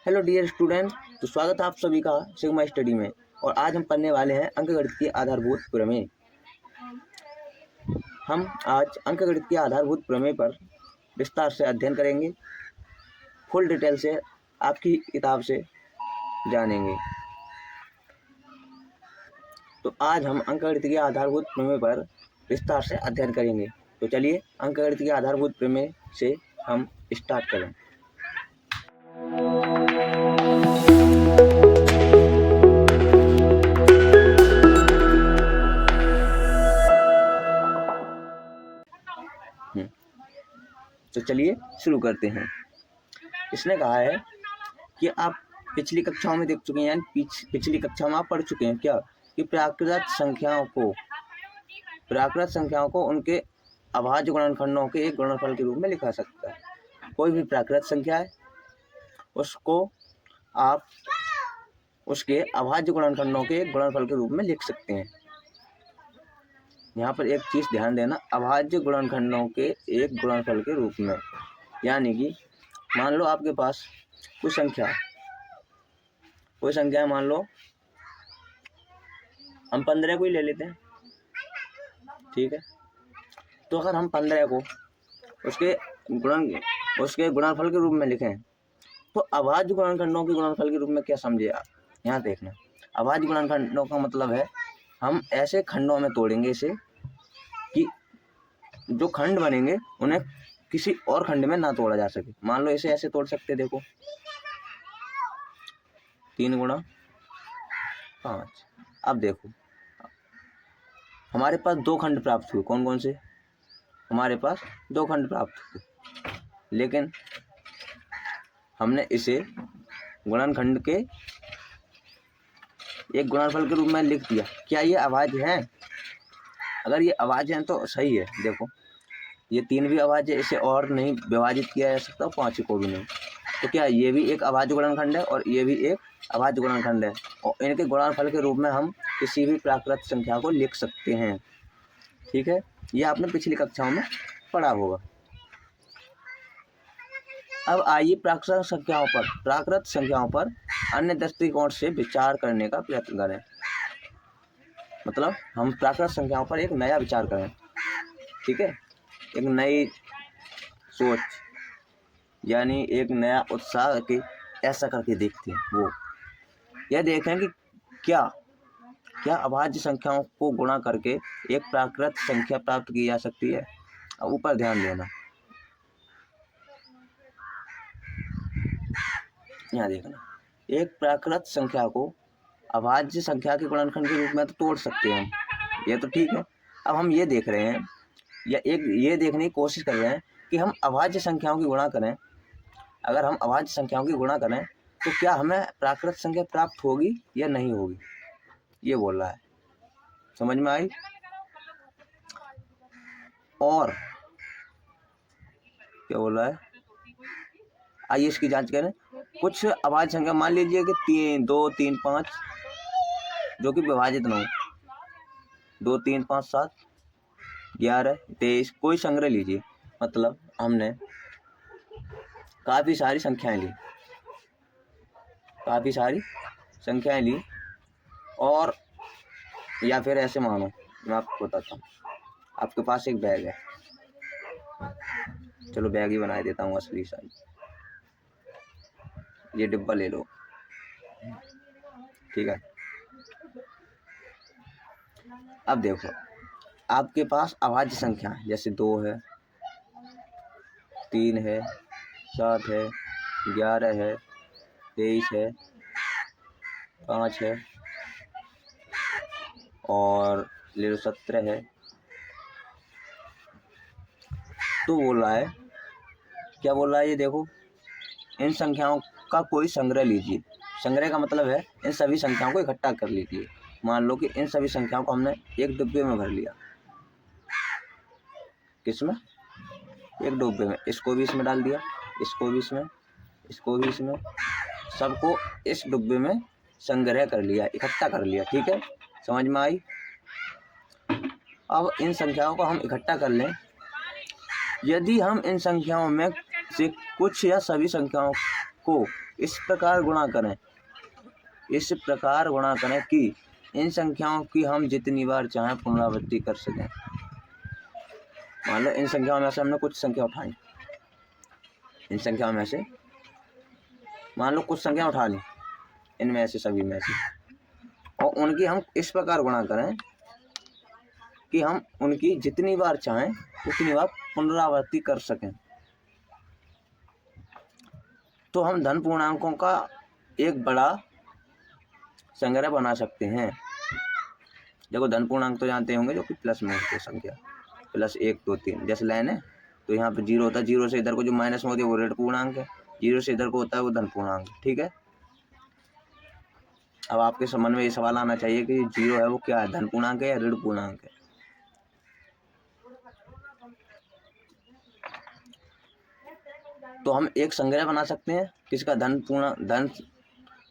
Hello dear student, तो स्वागत है आप सभी का सिग्मा स्टडी में। और आज हम पढ़ने वाले हैं अंकगणित की आधारभूत प्रमेय। हम आज अंकगणित की आधारभूत प्रमेय पर विस्तार से अध्ययन करेंगे, फुल डिटेल से आपकी किताब से जानेंगे। तो आज हम अंकगणित की आधारभूत प्रमेय पर विस्तार से अध्ययन करेंगे। तो चलिए अंकगणित की आधारभूत प्रमेय से हम स्टार्ट करें। तो चलिए शुरू करते हैं। इसने कहा है कि आप पिछली कक्षाओं में देख चुके हैं, यानी पिछली कक्षा में आप पढ़ चुके हैं क्या कि प्राकृत संख्याओं को उनके अभाज्य गुणनखंडों के एक गुणनफल के रूप में लिखा सकता है। कोई भी प्राकृत संख्या है उसको आप उसके अभाज्य गुणनखंडों के एक गुणनफल के रूप में लिख सकते हैं। यहाँ पर एक चीज ध्यान देना, अभाज्य गुणनखंडों के एक गुणनफल के रूप में, यानी कि मान लो आपके पास कोई संख्या है, मान लो हम 15 को ही ले लेते हैं, ठीक है। तो अगर हम 15 को उसके गुणनफल के रूप में लिखें तो अभाज्य गुणनखंडों के गुणनफल के रूप में क्या समझे आप? यहाँ देखना, अभाज्य गुणनखंडों का मतलब है हम ऐसे खंडों में तोड़ेंगे इसे कि जो खंड बनेंगे उन्हें किसी और खंड में ना तोड़ा जा सके। मान लो इसे ऐसे तोड़ सकते, देखो 3 गुणा 5। अब देखो हमारे पास 2 खंड प्राप्त हुए। कौन कौन से? हमारे पास 2 खंड प्राप्त हुए, लेकिन हमने इसे गुणनखंड के एक गुणनफल के रूप में लिख दिया। क्या ये अभाज्य है? अगर ये अभाज्य है तो सही है। देखो ये 3 भी अभाज्य है, इसे और नहीं विभाजित किया जा सकता, 5 को भी नहीं। तो क्या ये भी एक अभाज्य गुणनखंड है और ये भी एक अभाज्य गुणनखंड है, और इनके गुणनफल के रूप में हम किसी भी प्राकृत संख्या को लिख सकते हैं, ठीक है। ये आपने पिछली कक्षाओं में पढ़ा होगा। अब आइए प्राकृत संख्याओं पर अन्य दृष्टिकोण से विचार करने का प्रयत्न करें। मतलब हम प्राकृत संख्याओं पर एक नया विचार करें, ठीक है, एक नई सोच, यानी एक नया उत्साह के ऐसा करके देखते हैं। वो यह देखें कि क्या अभाज्य संख्याओं को गुणा करके एक प्राकृत संख्या प्राप्त की जा सकती है। अब ऊपर ध्यान देना, यहाँ देखना, एक प्राकृत संख्या को अभाज्य संख्या के गुणनखंड के रूप में तो तोड़ सकते हैं हम, ये तो ठीक है। अब हम ये देख रहे हैं या ये देखने की कोशिश कर रहे हैं कि हम अभाज्य संख्याओं की गुणा करें। अगर हम अभाज्य संख्याओं की गुणा करें तो क्या हमें प्राकृत संख्या प्राप्त होगी या नहीं होगी, ये बोल रहा है। समझ में आई? और क्या बोल रहा है, आइए इसकी जांच करें। कुछ अभाज्य संख्या मान लीजिए कि 3, 2, 3, 5 जो कि विभाजित न हो, 2, 3, 5, 7, 11, 23, कोई संग्रह लीजिए। मतलब हमने काफ़ी सारी संख्याएं ली, और या फिर ऐसे मानो, मैं आपको बताता हूँ, आपके पास एक बैग है, चलो बैग ही बना देता हूँ असली साइज, ये डिब्बा ले लो, ठीक है। अब देखो आपके पास अभाज्य संख्या है, जैसे 2 है, 3 है, 7 है, 11 है, 23 है, 5 है, और ले लो 17 है। तो बोल रहा है, क्या बोल रहा है, ये देखो, इन संख्याओं का कोई संग्रह लीजिए। संग्रह का मतलब है इन सभी संख्याओं को इकट्ठा कर लीजिए। मान लो कि इन सभी संख्याओं को हमने एक डिब्बे में भर लिया। किसमें? एक डिब्बे में। इसको भी इसमें डाल दिया, इसको भी इसमें, इसको भी इसमें, सबको इस डिब्बे में संग्रह कर लिया, इकट्ठा कर लिया, ठीक है। समझ में आई? अब इन संख्याओं को हम इकट्ठा कर लें। यदि हम इन संख्याओं में से कुछ या सभी संख्याओं को इस प्रकार गुणा करें कि इन संख्याओं की हम जितनी बार चाहें पुनरावृत्ति कर सकें। मान लो इन संख्याओं में से हमने कुछ संख्या उठाई, इन संख्याओं में से मान लो कुछ संख्या उठा ली, इनमें से सभी में से, और उनकी हम इस प्रकार गुणा करें कि हम उनकी जितनी बार चाहें उतनी बार पुनरावृत्ति कर सकें। तो हम धन पूर्णांकों का एक बड़ा संग्रह बना सकते हैं। देखो धन पूर्णांक तो जानते होंगे जो कि प्लस में होते संख्या, +1 2 3, जैसे लाइन है तो यहाँ पे 0 होता है, 0 से इधर को जो माइनस में होती है वो ऋण पूर्णांक है, 0 से इधर को होता है वो धन पूर्णांक। ठीक है, अब आपके मन में ये सवाल आना चाहिए कि 0 है वो क्या है, धन पूर्णांक है या ऋण पूर्णांक है। तो हम एक संग्रह बना सकते हैं किसका,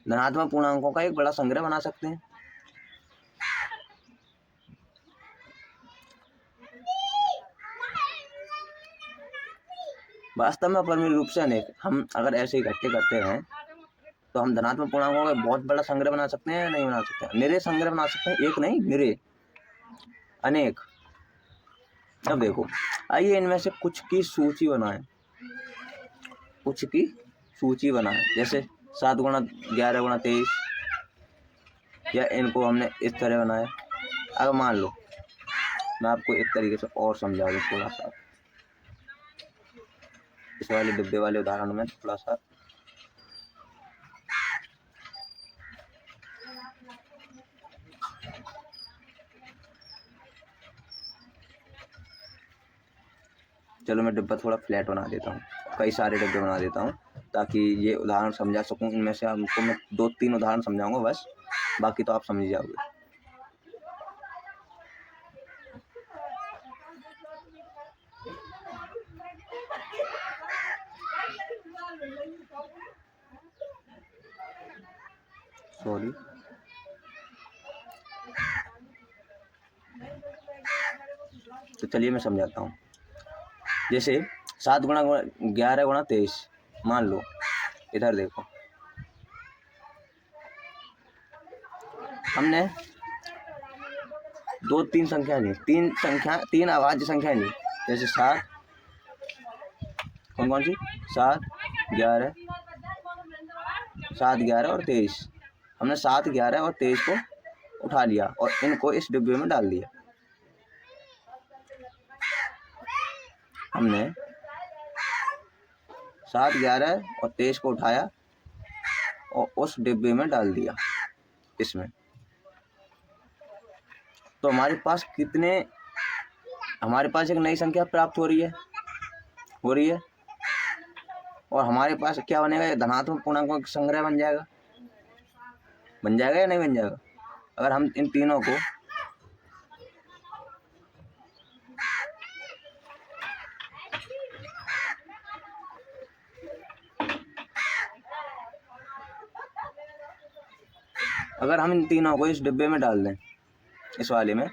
धनात्मक पूर्णांकों का एक बड़ा संग्रह बना सकते हैं। वास्तव में अपरिमेय रूप से अनेक, हम अगर ऐसे इकट्ठे करते हैं तो हम धनात्मक पूर्णांकों का बहुत बड़ा संग्रह बना सकते हैं या नहीं बना सकते? निरे संग्रह बना सकते हैं, एक नहीं निरे अनेक। अब देखो, आइए इनमें से कुछ की सूची बनाएं, जैसे 7 गुणा 11 गुणा 23, या इनको हमने इस तरह बनाया। अगर मान लो मैं आपको एक तरीके से और समझा दूँ थोड़ा सा, इस वाले डिब्बे वाले उदाहरण में थोड़ा सा चलो मैं डिब्बा थोड़ा फ्लैट बना देता हूँ, कई सारे डिब्बे बना देता हूँ ताकि ये उदाहरण समझा सकूँ। इनमें से हमको मैं 2-3 उदाहरण समझाऊंगा बस, बाकी तो आप समझ जाओगे। सॉरी, तो चलिए मैं समझाता हूँ। जैसे 7 गुणा 11 गुणा 23, मान लो इधर देखो, हमने 2-3 संख्या ली, 3 अभाज्य संख्या ली, जैसे 7, कौन सी 7 11 और 23। हमने 7 11 और 23 को उठा लिया और इनको इस डिब्बे में डाल दिया। हमने 7 11 और 23 को उठाया और उस डिब्बे में डाल दिया इसमें। तो हमारे पास एक नई संख्या प्राप्त हो रही है और हमारे पास क्या बनेगा, ये धनात्मक पूर्णांकों का संग्रह बन जाएगा या नहीं बन जाएगा। अगर हम इन तीनों को इस डिब्बे में डाल दें, इस वाले में,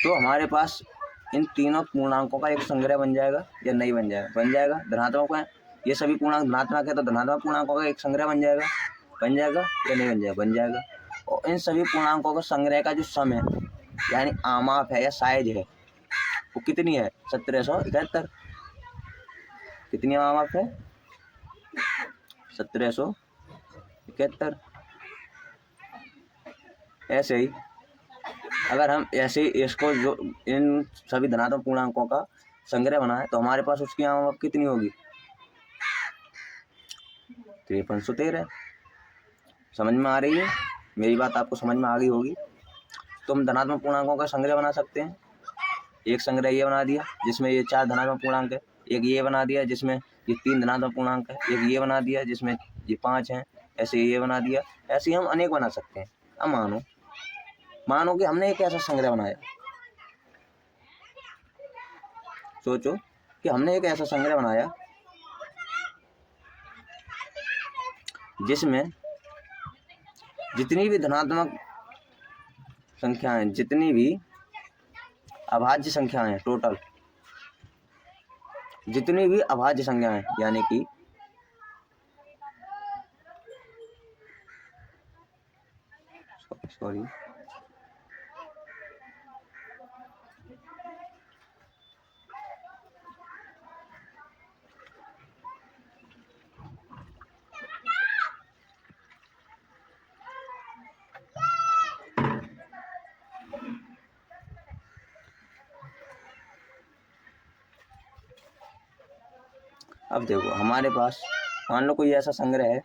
तो हमारे पास इन तीनों पूर्णांकों का एक संग्रह बन जाएगा या नहीं बन जाएगा? बन जाएगा। धनात्मक है, ये सभी पूर्णांक धनात्मक है तो धनात्मक पूर्णांकों का एक संग्रह बन जाएगा या नहीं बन जाएगा? बन जाएगा। और इन सभी पूर्णांकों का संग्रह का जो सम है यानी आमाप है या साइज है वो कितनी है? 1771। कितनी आमाप है? 1771। ऐसे ही अगर हम ऐसे इसको जो इन सभी धनात्मक पूर्णांकों का संग्रह बनाए तो हमारे पास उसकी आमाप कितनी होगी? 5313। समझ में आ रही है? मेरी बात आपको समझ में आ गई होगी। तो हम धनात्मक पूर्णांकों का संग्रह बना सकते हैं। एक संग्रह ये बना दिया जिसमें ये 4 धनात्मक पूर्णांक है, एक ये बना दिया जिसमें ये 3 धनात्मक पूर्णांक है, एक ये बना दिया जिसमें ये 5 हैं, ऐसे ये बना दिया। ऐसे ही हम अनेक बना सकते हैं। अब मानो कि हमने एक ऐसा संग्रह बनाया, सोचो कि हमने एक ऐसा संग्रह बनाया जिसमें जितनी भी धनात्मक संख्याएं, जितनी भी अभाज्य संख्याएं टोटल जितनी भी अभाज्य संख्याएं यानी कि सॉरी अब देखो हमारे पास मान लो कोई ऐसा संग्रह है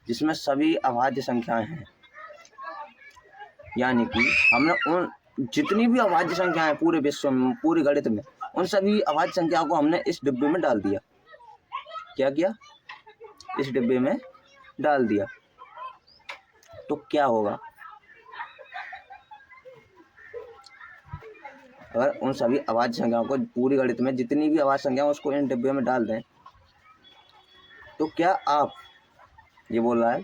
जिसमें सभी अभाज्य संख्याएं हैं, यानी कि हमने उन जितनी भी अभाज्य संख्याएं पूरे विश्व में, पूरे गणित में, उन सभी अभाज्य संख्याओं को हमने इस डिब्बे में डाल दिया। क्या किया? इस डिब्बे में डाल दिया। तो क्या होगा? अगर उन सभी अभाज्य संख्याओं को पूरी गणित में जितनी भी अभाज्य संख्याएं उसको इन डिब्बे में डाल दें, तो क्या आप, ये बोल रहा है,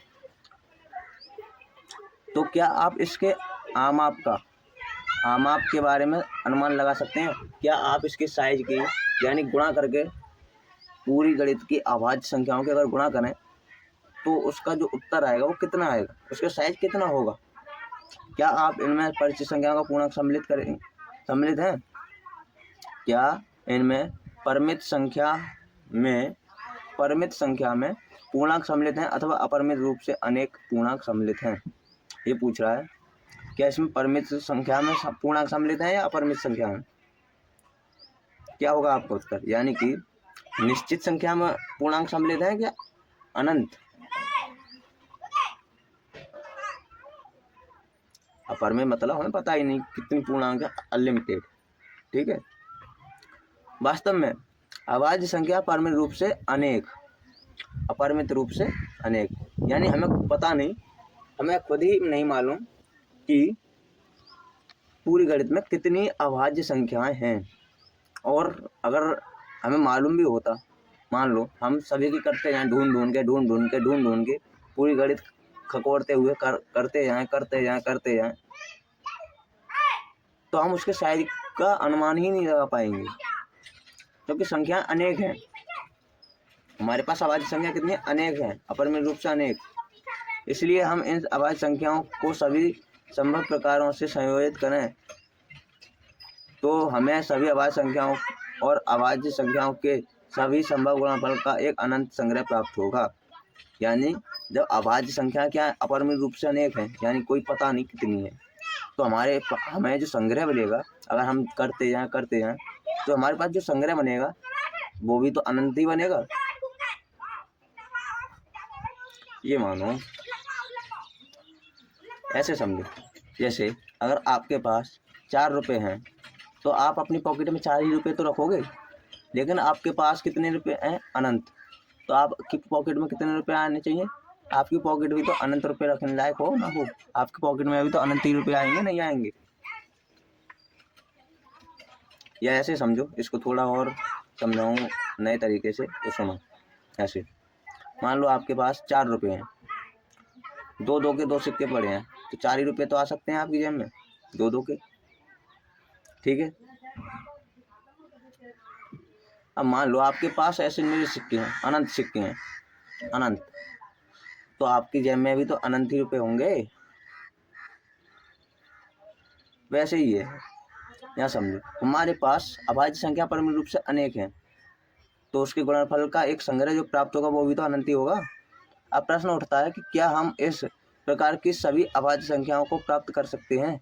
तो क्या आप इसके आमाप के बारे में अनुमान लगा सकते हैं? क्या आप इसके साइज की यानी गुणा करके पूरी गणित की अभाज्य संख्याओं के अगर गुणा करें तो उसका जो उत्तर आएगा वो कितना आएगा, उसका साइज कितना होगा? क्या आप इनमें परिचित संख्याओं का पूर्णांक सम्मिलित हैं? क्या इनमें परिमित संख्या में पूर्णांक सम्मिलित हैं अथवा अपरिमित रूप से अनेक पूर्णांक सम्मिलित हैं? ये पूछ रहा है। क्या इसमें परिमित संख्या में पूर्णांक सम्मिलित हैं या अपरिमित संख्या में? क्या होगा आपका उत्तर? यानी कि निश्चित संख्या में पूर्णांक सम्मिलित हैं क्या अनंत? अपरिमित मतलब हमें पता ही नहीं कितनी पूर्णांक है, अनलिमिटेड। ठीक है। वास्तव में अभाज्य संख्या परिमित रूप से अनेक, अपरिमित रूप से अनेक, यानी हमें पता नहीं, हमें खुद ही नहीं मालूम कि पूरी गणित में कितनी अभाज्य संख्याएं हैं। और अगर हमें मालूम भी होता, मान लो हम सभी की करते जाएं ढूंढ के पूरी गणित खकोड़ते हुए करते जाएं, तो हम उसके साइज का अनुमान ही नहीं लगा पाएंगे, क्योंकि संख्या अनेक हैं। हमारे पास अभाज्य संख्या कितनी अनेक हैं, अपरिमित रूप से अनेक। इसलिए हम इन अभाज्य संख्याओं को सभी संभव प्रकारों से संयोजित करें तो हमें सभी अभाज्य संख्याओं और अभाज्य संख्याओं के सभी संभव गुणनफल का एक अनंत संग्रह प्राप्त होगा। यानी जब अभाज्य संख्या क्या है, अपरिमित रूप से अनेक है, यानी कोई पता नहीं कितनी है, तो हमें जो संग्रह बनेगा, अगर हम करते जाएं तो हमारे पास जो संग्रह बनेगा वो भी तो अनंत ही बनेगा। ये मानो, ऐसे समझो, जैसे अगर आपके पास 4 रुपये हैं तो आप अपनी पॉकेट में 4 ही रुपये तो रखोगे, लेकिन आपके पास कितने रुपये हैं? अनंत। तो आपकी पॉकेट में कितने रुपये आने चाहिए? आपकी पॉकेट भी तो अनंत रुपये रखने लायक हो ना हो, आपकी पॉकेट में अभी तो अनंत ही रुपये आएंगे, नहीं आएंगे। या ऐसे समझो, इसको थोड़ा और समझाऊँ नए तरीके से, तो सुनो। ऐसे मान लो आपके पास 4 रुपये हैं, दो के 2 सिक्के पड़े हैं, तो 4 ही रुपये तो आ सकते हैं आपकी जेब में, दो के। ठीक है। अब मान लो आपके पास ऐसे मेरे सिक्के हैं, अनंत सिक्के हैं, अनंत, तो आपकी जेब में भी तो अनंत ही रुपये होंगे। वैसे ही है, यहाँ समझो, हमारे पास अभाज्य संख्या परिमित रूप से अनेक हैं, तो उसके गुणनफल का एक संग्रह जो प्राप्त होगा वो भी तो अनंत ही होगा। अब प्रश्न उठता है कि क्या हम इस प्रकार की सभी अभाज्य संख्याओं को प्राप्त कर सकते हैं?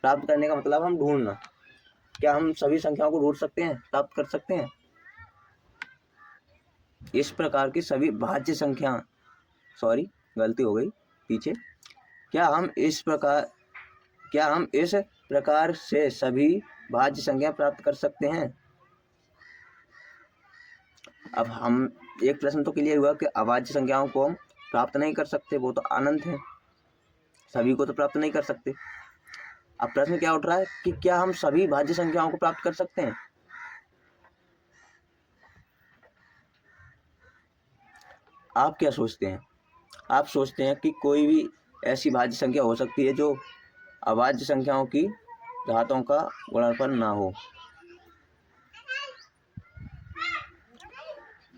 प्राप्त करने का मतलब हम ढूंढना, क्या हम सभी संख्याओं को ढूंढ सकते हैं, प्राप्त कर सकते हैं? इस प्रकार की सभी भाज्य संख्या, सॉरी गलती हो गई पीछे, क्या हम इस प्रकार से सभी भाज्य संख्या प्राप्त कर सकते हैं? अब हम एक प्रश्न तो क्लियर हुआ कि अभाज्य संख्याओं को हम प्राप्त नहीं कर सकते, वो तो अनंत है, सभी को तो प्राप्त नहीं कर सकते। अब प्रश्न क्या उठ रहा है कि क्या हम सभी भाज्य संख्याओं को प्राप्त कर सकते हैं? आप क्या सोचते हैं? आप सोचते हैं कि कोई भी ऐसी भाज्य संख्या हो सकती है जो अभाज्य संख्याओं की घातों का गुणनफल ना हो?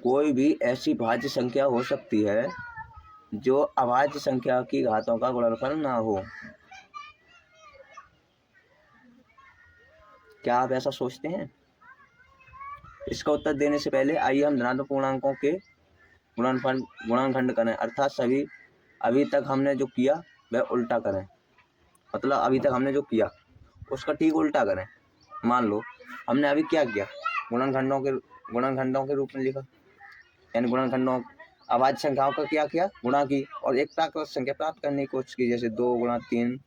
कोई भी ऐसी भाज्य संख्या हो सकती है जो अभाज्य संख्या की घातों का गुणनफल ना हो। क्या आप ऐसा सोचते हैं? इसका उत्तर देने से पहले आइए हम धनात्मक पूर्णांकों के गुणनखंड करें, अर्थात सभी अभी तक हमने जो किया वह उल्टा करें। मतलब अभी तक हमने जो किया उसका ठीक उल्टा करें। मान लो हमने अभी क्या किया, गुणनखंडों के रूप में लिखा, यानी गुणनखंडों अभाज्य संख्याओं का क्या किया, गुणा की, और एक प्राकृत संख्या प्राप्त करने की कोशिश की, जैसे 2 गुणा 3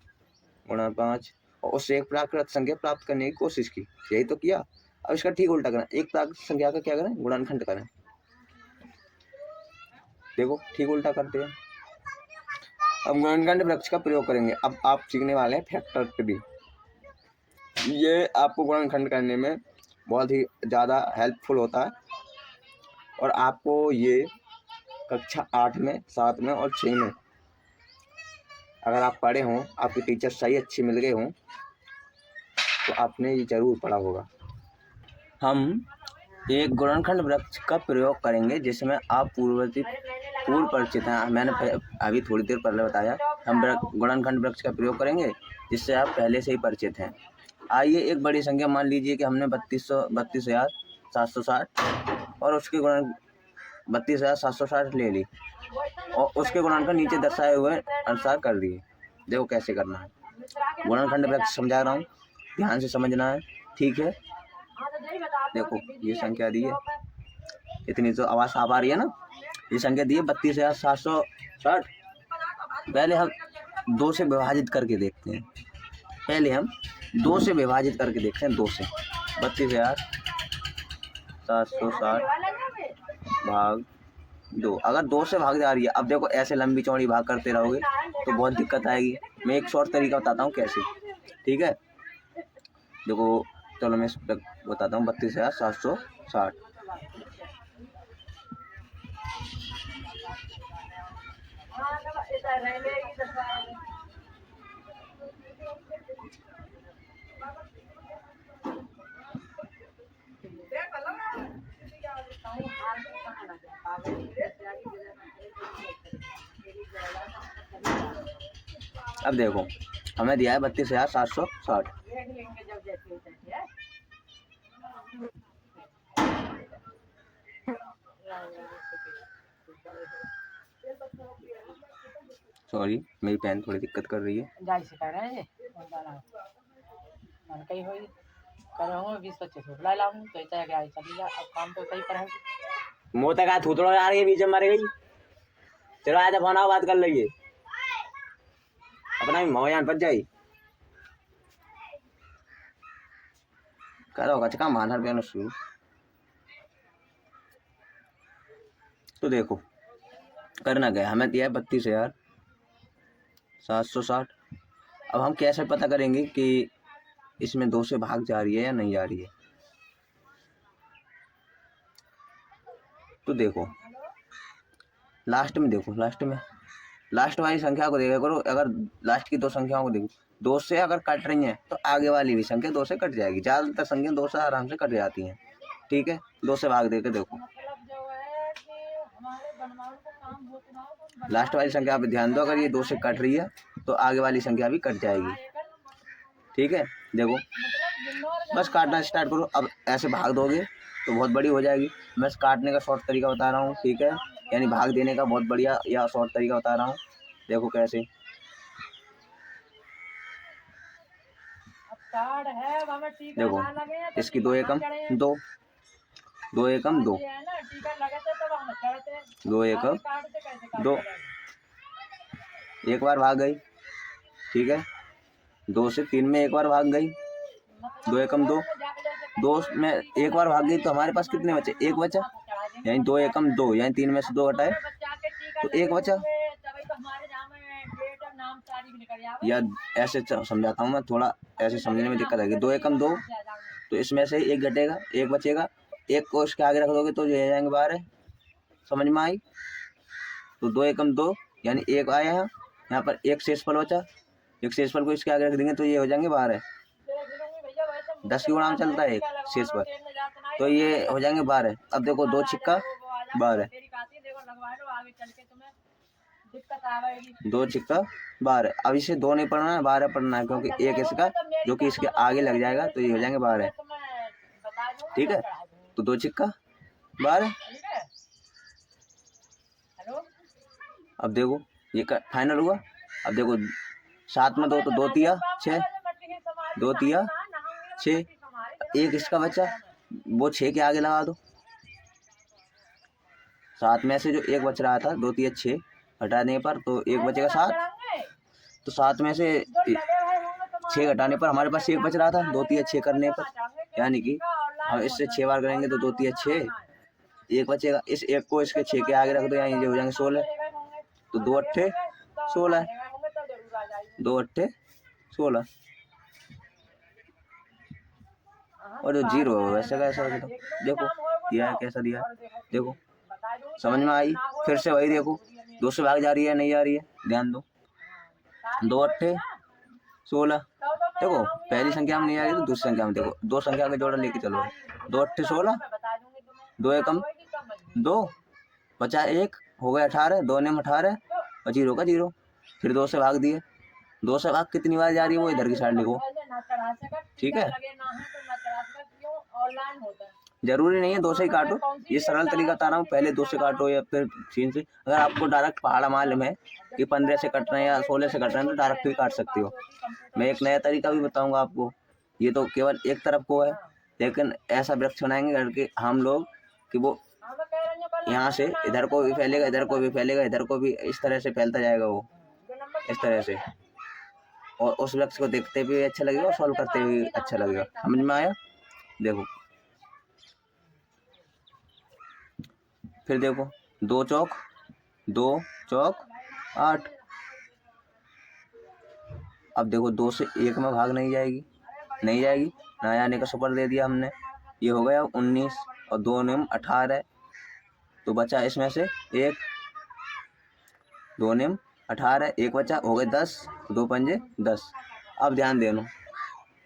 गुणा 5, और उससे एक प्राकृत संख्या प्राप्त करने की कोशिश की। यही तो किया। अब इसका ठीक उल्टा करें, एक प्राकृत संख्या का क्या करें, गुणनखंड करें। देखो ठीक उल्टा करते हैं। अब गुणनखंड वृक्ष का प्रयोग करेंगे। अब आप सीखने वाले हैं फैक्टर ट्री। ये आपको गुणनखंड करने में बहुत ही ज़्यादा हेल्पफुल होता है, और आपको ये कक्षा 8 में, 7 में और 6 में अगर आप पढ़े हों, आपके टीचर सही अच्छे मिल गए हों, तो आपने ये जरूर पढ़ा होगा। हम एक गुणनखंड वृक्ष का प्रयोग करेंगे जिसमें आप पूर्व परिचित हैं। मैंने अभी थोड़ी देर पहले बताया, हम गुणनखंड वृक्ष का प्रयोग करेंगे जिससे आप पहले से ही परिचित हैं। आइए एक बड़ी संख्या मान लीजिए कि हमने 32,760 और उसके गुणन 32,760 ले ली, और उसके गुणनखंड नीचे दर्शाए हुए अनुसार कर दिए। देखो कैसे करना है। गुणनखंड वृक्ष समझा रहा हूँ, ध्यान से समझना है, ठीक है। देखो ये संख्या दी है, इतनी तो आवाज साफ आ रही है ना। ये संख्या दी है 32,760। पहले हम 2 से विभाजित करके देखते हैं। 2 से 32,760 भाग 2। अगर 2 से भाग जा रही है, अब देखो ऐसे लंबी चौड़ी भाग करते रहोगे तो बहुत दिक्कत आएगी। मैं एक शॉर्ट तरीका बताता हूँ कैसे, ठीक है। देखो चलो मैं बताता हूँ 32,760। अब देखो हमें दिया है 32,760। सॉरी मेरी पेन थोड़ी दिक्कत कर रही है। मोता का थूथड़ो आ रही है, बीच में मर गई। चलो आया फोन आओ, बात कर लीजिए, अपना भी मौयान बच जाई। करो कचका मानहर पेन शुरू। तो देखो करना क्या है, हमें दिया है 32,760। अब हम कैसे पता करेंगे कि इसमें 2 से भाग जा रही है या नहीं जा रही है। तो देखो लास्ट में देखो, लास्ट वाली संख्या को देखा करो। अगर लास्ट की 2 संख्याओं को देखो, 2 से अगर कट रही हैं तो आगे वाली भी संख्या 2 से कट जाएगी। ज़्यादातर संख्या 2 से आराम से कट जाती हैं, ठीक है। 2 से भाग देकर देखो, लास्ट वाली संख्या पे ध्यान दो। अगर ये 2 से कट रही है तो आगे वाली संख्या भी कट जाएगी, ठीक है। देखो बस काटना स्टार्ट करो। अब ऐसे भाग दोगे तो बहुत बड़ी हो जाएगी। मैं काटने का शॉर्ट तरीका बता रहा हूँ, ठीक है, यानी भाग देने का बहुत बढ़िया या शॉर्ट तरीका बता रहा हूँ। देखो कैसे, देखो इसकी 2 एकम 2, 2 एकम 2, 2 एकम 2, एक बार भाग गई, ठीक है। 2 से 3 में एक बार भाग गई, 2 एकम 2, 2 में एक बार भाग गई तो हमारे पास कितने बचे, 1 बचा, यानी 2 एकम 2, यानी 3 में से 2 हटाए तो 1 बचा। या ऐसे समझाता हूँ मैं, थोड़ा ऐसे समझने में दिक्कत आएगी। 2 एकम 2, तो इसमें से 1 घटेगा, 1 बचेगा, 1 को इसके आगे रख दोगे तो ये आ जाएंगे 12। समझ में आई? तो 2 एकम 2 यानी 1 आया है, यहाँ पर 1 शेषफल बचा, 1 शेषफल को इसके आगे रख देंगे तो ये हो जाएंगे 12। 10 की गुणा में चलता है 1 शेषफल, तो ये हो जाएंगे 12। अब देखो 2 छिक्का 12, 2 छिक्का 12। अब इसे 2 नहीं पढ़ना है, 12 पढ़ना है, क्योंकि एक इसका जो कि इसके आगे लग जाएगा तो ये हो जाएंगे 12। ठीक है, तो 2 छिक्का 12। अब देखो ये फाइनल हुआ। अब देखो 7 में 2 तो 2 तिया 6, 2 तिया 6, एक इसका बच्चा, वो 6 के आगे लगा दो। 7 में से जो एक बच रहा था 2 तिया 6 हटाने पर तो एक बचेगा 7, तो 7 में से 6 घटाने पर हमारे पास एक बच रहा था 2 तिया 6 करने पर, यानी कि हम इससे 6 बार करेंगे तो 2 तिया 6, एक बचेगा। इस एक को इसके 6 के आगे रख दो, यानी हो जाएंगे 16, तो 2 अट्ठे 16, 2 अट्ठे 16। और जो 0 है वैसे कैसा है, देखो दिया है कैसा दिया है, देखो समझ में आई। फिर से वही देखो 2 से भाग जा रही है नहीं जा रही है, ध्यान दो। 2 अट्ठे 16, देखो पहली संख्या में नहीं आ रही तो दूसरी संख्या में देखो 2 संख्या का जोड़ा लेके चलो। 2 अट्ठे 16, 2 एकम 2, बचा 1, हो गया 18, 2 ने 18 और 0 का 0। फिर 2 से भाग दिए, 2 से भाग कितनी बार जा रही है वो इधर की साइड लिखो। ठीक है, जरूरी नहीं है 2 से ही काटो, ये सरल तरीका बता रहा हूँ, पहले 2 से काटो या फिर 3 से। अगर आपको डायरेक्ट पहाड़ा मालूम है कि 15 से कट रहे हैं या 16 से कट रहे हैं तो डायरेक्ट भी काट सकते हो। मैं एक नया तरीका भी बताऊंगा आपको, ये तो केवल एक तरफ को है, लेकिन ऐसा वृक्ष बनाएंगे घर के हम लोग कि वो यहाँ से इधर को भी फैलेगा, इधर को भी फैलेगा, इधर को भी, इस तरह से फैलता जाएगा वो इस तरह से, और उस वृक्ष को देखते भी अच्छा लगेगा और सॉल्व करते भी अच्छा लगेगा। समझ में आया? देखो फिर देखो 2 चौक 8। अब देखो 2 से 1 में भाग नहीं जाएगी, ना जाने का सुपर दे दिया हमने, ये हो गया 19 और 2 ने 18, तो बचा इसमें से 1, 2 ने 18, एक बचा, हो गए 10, 2 पंजे 10। अब ध्यान देना,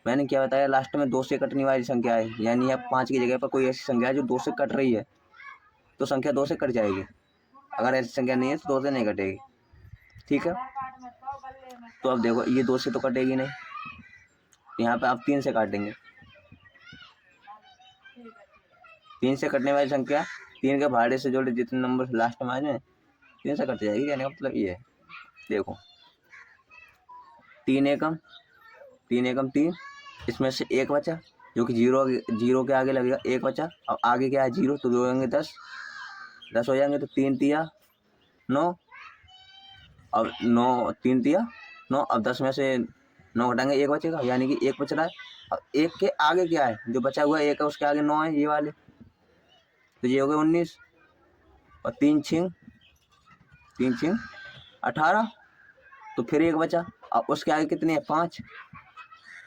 मैंने क्या बताया लास्ट में 2 से कटने वाली संख्या है, यानी अब 5 की जगह पर कोई ऐसी संख्या है जो 2 से कट रही है तो संख्या 2 से कट जाएगी। अगर ऐसी संख्या नहीं है तो 2 से नहीं कटेगी। ठीक है, तो अब देखो ये 2 से तो कटेगी नहीं, यहाँ पे आप 3 से काटेंगे। 3 से कटने वाली संख्या 3 के भाड़े से जोड़े जितने नंबर लास्ट में आ जाए 3 से कट जाएगी, कहने का मतलब ये है। देखो 3 एकम 3, इसमें से 1 बचा जो कि 0 के आगे लगेगा, 1 बचा। अब आगे क्या है 0, तो 2 होंगे 10 हो जाएंगे, तो 3 तिया 9, अब 9 3 तिया 9, अब 10 में से 9 घटाएंगे 1 बचेगा, यानी कि 1 बच रहा है। अब 1 के आगे क्या है, जो बचा हुआ है 1 है उसके आगे 9 है, ये वाले, तो ये हो गए 19 और 3 छिंग 18, तो फिर 1 बचा, अब उसके आगे कितने हैं 5,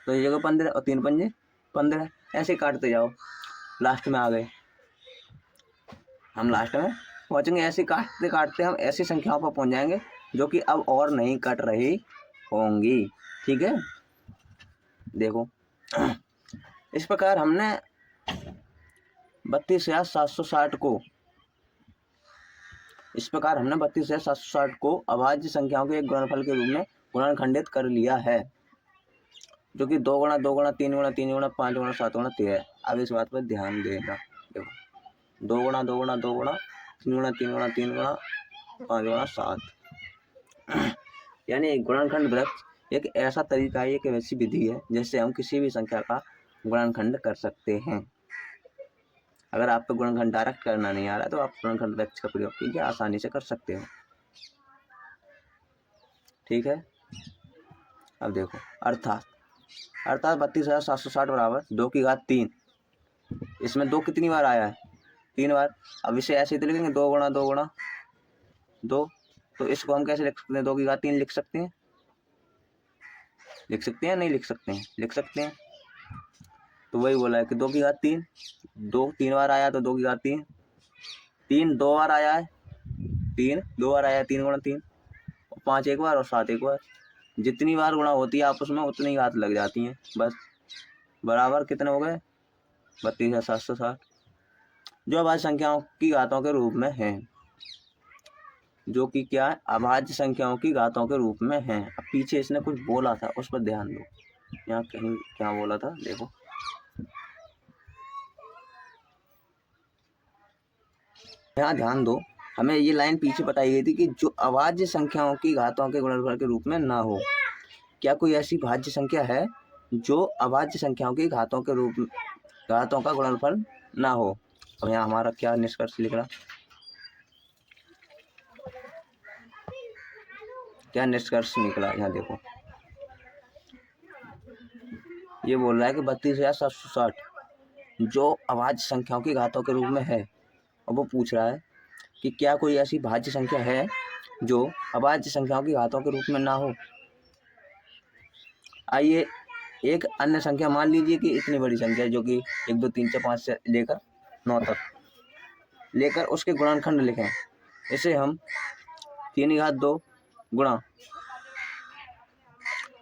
तो ये जगह 15 और 3 पंजे 15, ऐसे काटते जाओ, लास्ट में आ गए। हम लास्ट में पहुंचेंगे, ऐसे काटते काटते हम ऐसी संख्याओं पर पहुंच जाएंगे जो कि अब और नहीं कट रही होंगी। ठीक है, देखो इस प्रकार हमने 32,760 को अभाज्य संख्याओं के एक गुणनफल के रूप में गुणनखंडित कर लिया है, जो कि 2 गुणा 2 गुणा 3 गुणा 3 गुणा 5 गुणा 7 गुणा 13। अब इस बात पर ध्यान देना, देखो 2 गुणा 2 गुणा 2 गुणा 3 गुणा 3 गुणा 3 गुणा 5 गुणा 7, यानी गुणनखंड वृक्ष एक ऐसा तरीका है, एक ऐसी विधि है जिससे हम किसी भी संख्या का गुणनखंड कर सकते हैं। अगर आपको गुणनखंड डायरेक्ट करना नहीं आ रहा तो आप गुणनखंड वृक्ष का प्रयोग कीजिए, आसानी से कर सकते हो। ठीक है, अब देखो अर्थात 32,760 बराबर 2 की घात 3, इसमें 2 कितनी बार आया है 3 बार। अब इसे ऐसे तो लिखेंगे 2 गुणा 2 गुणा 2, तो इसको हम कैसे लिख सकते हैं, 2 की घात 3 लिख सकते हैं, नहीं लिख सकते हैं, लिख सकते हैं। तो वही बोला है कि 2 की घात 3, 2 3 बार आया तो 2 की घात 3, 3 2 बार आया है, 3 2 बार आया है, 3 गुणा 3, 5 एक बार और 7 एक बार। जितनी बार गुणा होती है आपस में उतनी घात लग जाती हैं, बस बराबर कितने हो गए 32,760। जो अभाज्य संख्याओं की घातों के रूप में है, जो कि क्या है, अभाज्य संख्याओं की घातों के रूप में है। अब पीछे इसने कुछ बोला था, उस पर ध्यान दो। यहाँ कहीं क्या बोला था, देखो, यहाँ ध्यान दो। हमें ये लाइन पीछे बताई गई थी कि जो अभाज्य संख्याओं की घातों के गुणनफल के रूप में ना हो। क्या कोई ऐसी भाज्य संख्या है जो अभाज्य संख्याओं की घातों के रूप में, घातों का गुणनफल ना हो? अब यहाँ हमारा क्या निष्कर्ष लिख रहा, क्या निष्कर्ष निकला, यहाँ देखो, ये बोल रहा है कि 32,760 जो अभाज्य संख्याओं की घातों के रूप में है। और वो पूछ रहा है कि क्या कोई ऐसी भाज्य संख्या है जो अभाज्य संख्याओं की घातों के रूप में ना हो। आइए एक अन्य संख्या मान लीजिए कि इतनी बड़ी संख्या जो कि 1 2 3 4 5 से लेकर 9 तक लेकर उसके गुणनखंड लिखें। इसे हम 3 घात 2 गुणा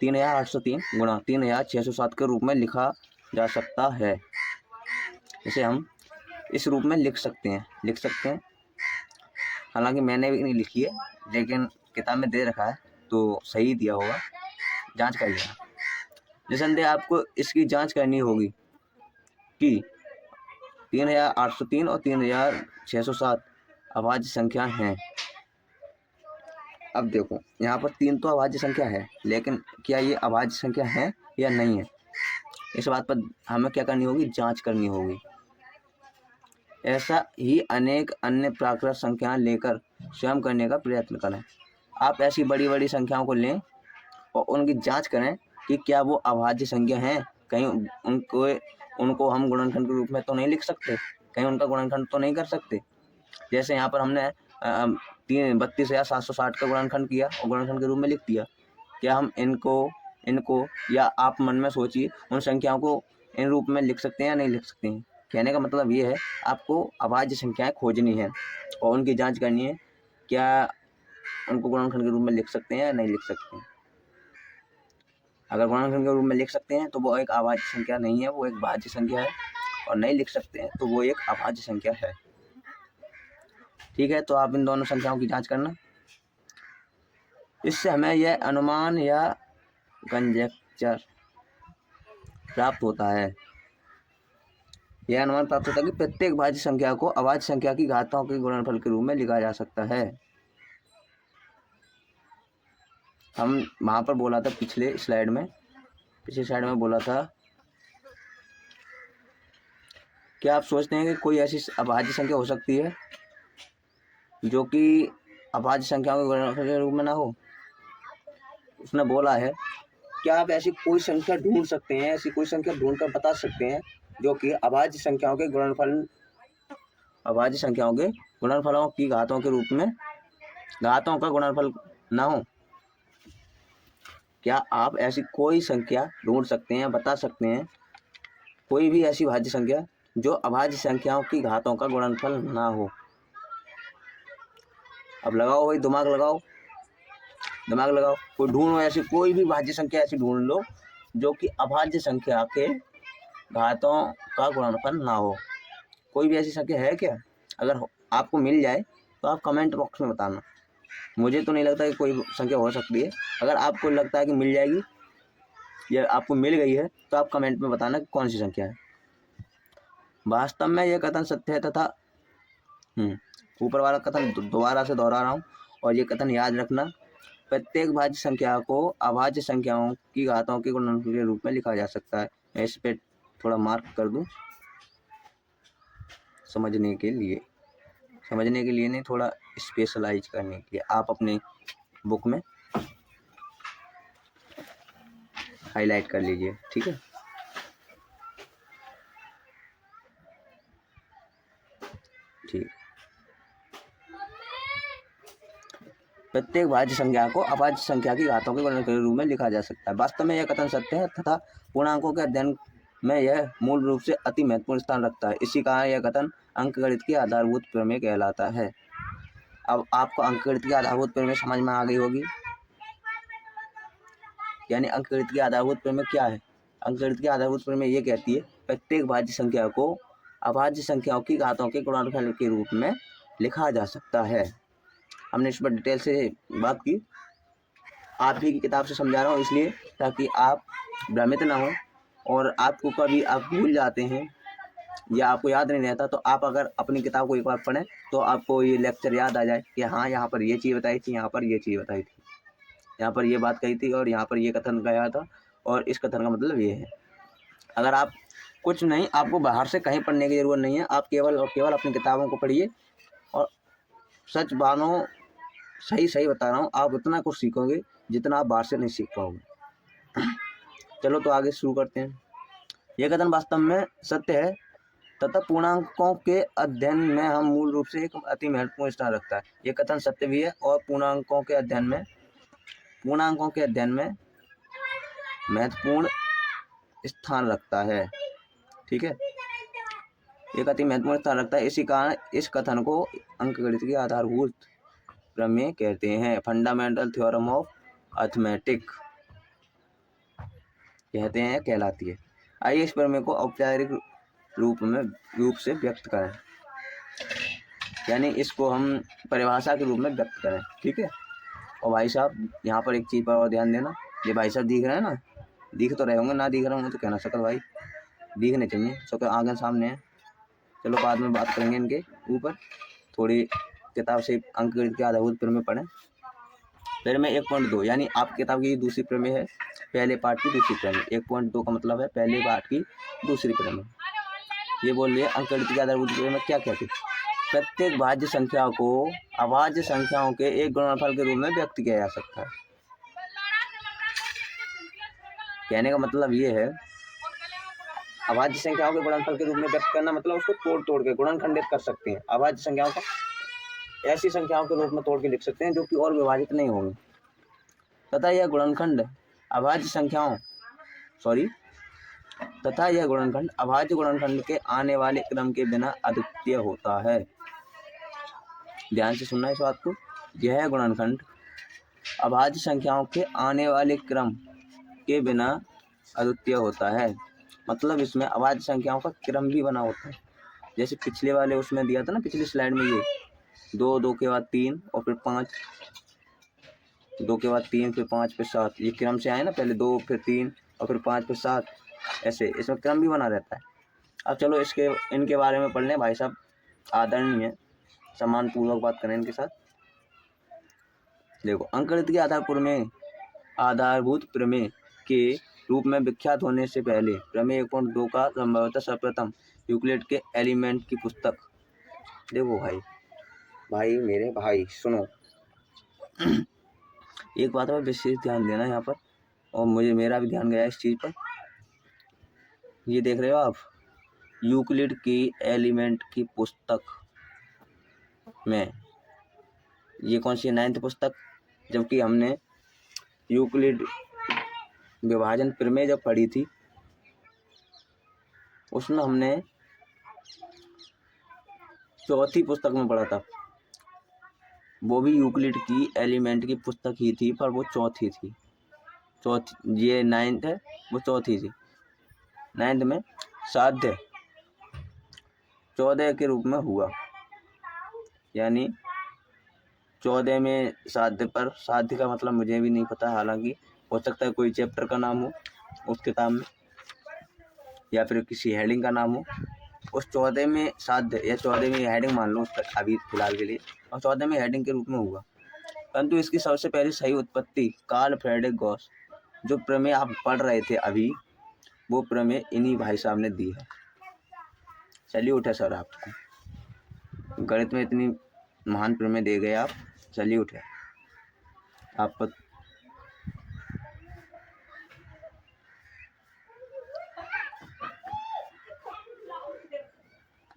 3,803 गुणा 3,607 के रूप में लिखा जा सकता है। इसे हम इस रूप में लिख सकते हैं। हालांकि मैंने भी नहीं लिखी है, लेकिन किताब में दे रखा है तो सही दिया होगा, जांच कर लेना। निसंदेह आपको इसकी जांच करनी होगी कि 3,803 और 3,607 अभाज्य संख्या हैं। अब देखो, यहाँ पर 3 तो अभाज्य संख्या है, लेकिन क्या ये अभाज्य संख्या है या नहीं है, इस बात पर हमें क्या करनी होगी, जांच करनी होगी। ऐसा ही अनेक अन्य प्राकृत संख्याएं लेकर स्वयं करने का प्रयत्न करें। आप ऐसी बड़ी बड़ी संख्याओं को लें और उनकी जांच करें कि क्या वो अभाज्य संख्या हैं। कहीं उनको हम गुणनखंड के रूप में तो नहीं लिख सकते, कहीं उनका गुणनखंड तो नहीं कर सकते। जैसे यहाँ पर हमने 32,760 का गुणनखंड किया और गुणनखंड के रूप में लिख दिया। क्या हम इनको या आप मन में सोचिए, उन संख्याओं को इन रूप में लिख सकते हैं या नहीं लिख सकते हैं। कहने का मतलब ये है, आपको अभाज्य संख्याएं खोजनी है और उनकी जांच करनी है, क्या उनको गुणनखंड के रूप में लिख सकते हैं या नहीं लिख सकते हैं। अगर गुणनखंड के रूप में लिख सकते हैं तो वो एक अभाज्य संख्या नहीं है, वो एक भाज्य संख्या है, और नहीं लिख सकते हैं तो वो एक अभाज्य संख्या है। ठीक है, तो आप इन दोनों संख्याओं की जांच करना। इससे हमें यह अनुमान या कंजेक्चर प्राप्त होता है, यह अनुमान प्राप्त होता है कि प्रत्येक भाज्य संख्या को अभाज्य संख्या की घातों के गुणनफल के रूप में लिखा जा सकता है। हम वहाँ पर बोला था पिछले स्लाइड में बोला था, क्या आप सोचते हैं कि कोई ऐसी अभाज्य संख्या हो सकती है जो कि अभाज्य संख्याओं के गुणनफल के रूप में ना हो? उसने बोला है, क्या आप ऐसी कोई संख्या ढूंढ सकते हैं, ऐसी कोई संख्या ढूंढ कर बता सकते हैं जो कि अभाज्य संख्याओं के गुणनफलों की घातों के रूप में, घातों का गुणनफल ना हो? क्या आप ऐसी कोई संख्या ढूंढ सकते हैं, बता सकते हैं, कोई भी ऐसी भाज्य संख्या जो अभाज्य संख्याओं की घातों का गुणनफल ना हो? अब लगाओ भाई, दिमाग लगाओ, कोई ढूंढो, ऐसी कोई भी भाज्य संख्या ऐसी ढूंढ लो जो कि अभाज्य संख्या के घातों का गुणनफल ना हो। कोई भी ऐसी संख्या है क्या? अगर आपको मिल जाए तो आप कमेंट बॉक्स में बताना। मुझे तो नहीं लगता कि कोई संख्या हो सकती है। अगर आपको लगता है कि मिल जाएगी या आपको मिल गई है तो आप कमेंट में बताना कि कौन सी संख्या है। वास्तव में यह कथन सत्य है तथा ऊपर वाला कथन दोबारा से दोहरा रहा हूँ, और ये कथन याद रखना, प्रत्येक भाज्य संख्या को अभाज्य संख्याओं की घातों के गुणनफल के रूप में लिखा जा सकता है। मैं इस पे थोड़ा मार्क कर दूं समझने के लिए नहीं, थोड़ा स्पेशलाइज करने के लिए। आप अपने बुक में हाईलाइट कर लीजिए, ठीक है। ठीक, प्रत्येक भाज्य संख्या को अभाज्य संख्या की घातों के गुणनफल के रूप में लिखा जा सकता है। वास्तव में यह कथन सत्य है तथा पूर्णांकों के अध्ययन में यह मूल रूप से अति महत्वपूर्ण स्थान रखता है। इसी कारण यह कथन अंकगणित की आधारभूत प्रमेय कहलाता है। अब आपको अंकगणित की आधारभूत प्रमेय समझ में आ गई होगी। यानी अंकगणित की आधारभूत प्रमेय क्या है? अंकगणित की आधारभूत प्रमेय ये कहती है, प्रत्येक भाज्य संख्या को अभाज्य संख्याओं की घातों के गुणनफल के रूप में लिखा जा सकता है। हमने इस पर डिटेल से बात की, आप ही की किताब से समझा रहा हूँ इसलिए ताकि आप भ्रमित ना हो और आपको कभी आप भूल जाते हैं या आपको याद नहीं रहता, तो आप अगर अपनी किताब को एक बार पढ़ें तो आपको ये लेक्चर याद आ जाए कि हाँ यहाँ पर ये चीज़ बताई थी, यहाँ पर ये चीज़ बताई थी, यहाँ पर ये बात कही थी और यहाँ पर ये कथन गया था और इस कथन का मतलब ये है। अगर आप कुछ नहीं, आपको बाहर से कहीं पढ़ने की ज़रूरत नहीं है, आप केवल और केवल अपनी किताबों को पढ़िए और सच मानो, सही बता रहा हूँ, आप उतना कुछ सीखोगे जितना आप बाहर से नहीं सीख पाओगे। चलो तो आगे शुरू करते हैं। यह कथन वास्तव में सत्य है तथा पूर्णांकों के अध्ययन में हम मूल रूप से एक अति महत्वपूर्ण स्थान रखता है। यह कथन सत्य भी है और पूर्णांकों के अध्ययन में महत्वपूर्ण स्थान रखता है। ठीक है, एक अति महत्वपूर्ण स्थान रखता है। इसी कारण इस कथन को अंकगणित की आधारभूत प्रमेय कहते हैं, फंडामेंटल थ्योरम ऑफ अर्थमेटिक कहलाती है। आइए इस प्रमेय को औपचारिक रूप से व्यक्त करें, यानी इसको हम परिभाषा के रूप में व्यक्त करें। ठीक है, और भाई साहब यहाँ पर एक चीज़ पर और ध्यान देना, ये भाई साहब दिख रहे हैं ना, दिख तो रहे होंगे, ना दिख रहे होंगे तो कहना शक्ल भाई दिखने चाहिए, शक्ल आगे सामने है। चलो बाद में बात करेंगे इनके ऊपर, थोड़ी किताब से अंकगणित के आधारभूत प्रमेय पढ़ें। प्रमेय 1.2 यानी आपकी किताब की दूसरी प्रमेय है, पहले पार्ट की दूसरी प्रमेय। 1.2 का मतलब है पहले पार्ट की दूसरी प्रमेय। ये बोल रही है अंकगणित के आधारभूत प्रमेय क्या कहती है, प्रत्येक भाज्य संख्या को अभाज्य संख्याओं के एक गुणनफल के रूप में व्यक्त किया जा सकता है। कहने का मतलब ये है, अभाज्य संख्याओं के गुणनफल के रूप में व्यक्त करना मतलब उसको तोड़ के गुणनखंडित कर सकते हैं। अभाज्य संख्याओं को ऐसी संख्याओं के रूप में तोड़ के लिख सकते हैं जो कि और विभाजित नहीं होंगी तथा यह गुणनखंड अभाज्य गुणनखंड के आने वाले क्रम के बिना अद्वितीय होता है। ध्यान से सुनना इस बात को, यह गुणनखंड अभाज्य संख्याओं के आने वाले क्रम के बिना अद्वितीय होता है। मतलब इसमें अभाज्य संख्याओं का क्रम भी बना होता है, जैसे पिछले वाले उसमें दिया था ना, पिछली स्लाइड में, ये 2, 2 के बाद 3 और फिर 5, 2 के बाद 3 फिर 5 फिर 7, ये क्रम से आए ना, पहले 2 फिर 3 और फिर 5 फिर 7, ऐसे इसमें क्रम भी बना रहता है। अब चलो इनके बारे में पढ़ लें भाई साहब, आदरणीय है, सम्मानपूर्वक बात करें इनके साथ। देखो, अंकगणित के आधारभूत प्रमेय के रूप में विख्यात होने से पहले प्रमेय 1.2 का संभवतः सर्वप्रथम यूक्लिड के एलिमेंट की पुस्तक, देखो भाई मेरे भाई सुनो, एक बात पर विशेष ध्यान देना यहाँ पर, और मेरा भी ध्यान गया इस चीज़ पर। ये देख रहे हो आप, यूक्लिड की एलिमेंट की पुस्तक में, ये कौन सी 9th पुस्तक, जबकि हमने यूक्लिड विभाजन प्रमेय जब पढ़ी थी उसमें हमने 4थी पुस्तक में पढ़ा था, वो भी यूक्लिड की एलिमेंट की पुस्तक ही थी, पर वो 4थी थी। ये 9th है, वो 4थी थी। 9th में साध्य 14 के रूप में हुआ, यानी 14 में साध्य पर, साध्य का मतलब मुझे भी नहीं पता, हालांकि हो सकता है कोई चैप्टर का नाम हो उस किताब में या फिर किसी हेडिंग का नाम हो। उस 14 में साध्य या 14 में हेडिंग मान लो उसका अभी फिलहाल के लिए, और 14 में हेडिंग के रूप में हुआ। परंतु इसकी सबसे पहली सही उत्पत्ति कार्ल फ्रेडरिक गॉस, जो प्रमेय आप पढ़ रहे थे अभी, वो प्रमेय इन्हीं भाई साहब ने दी है। सैल्यूट है सर आपको, गणित में इतनी महान प्रमेय दे गए आप, सैल्यूट है आप पर।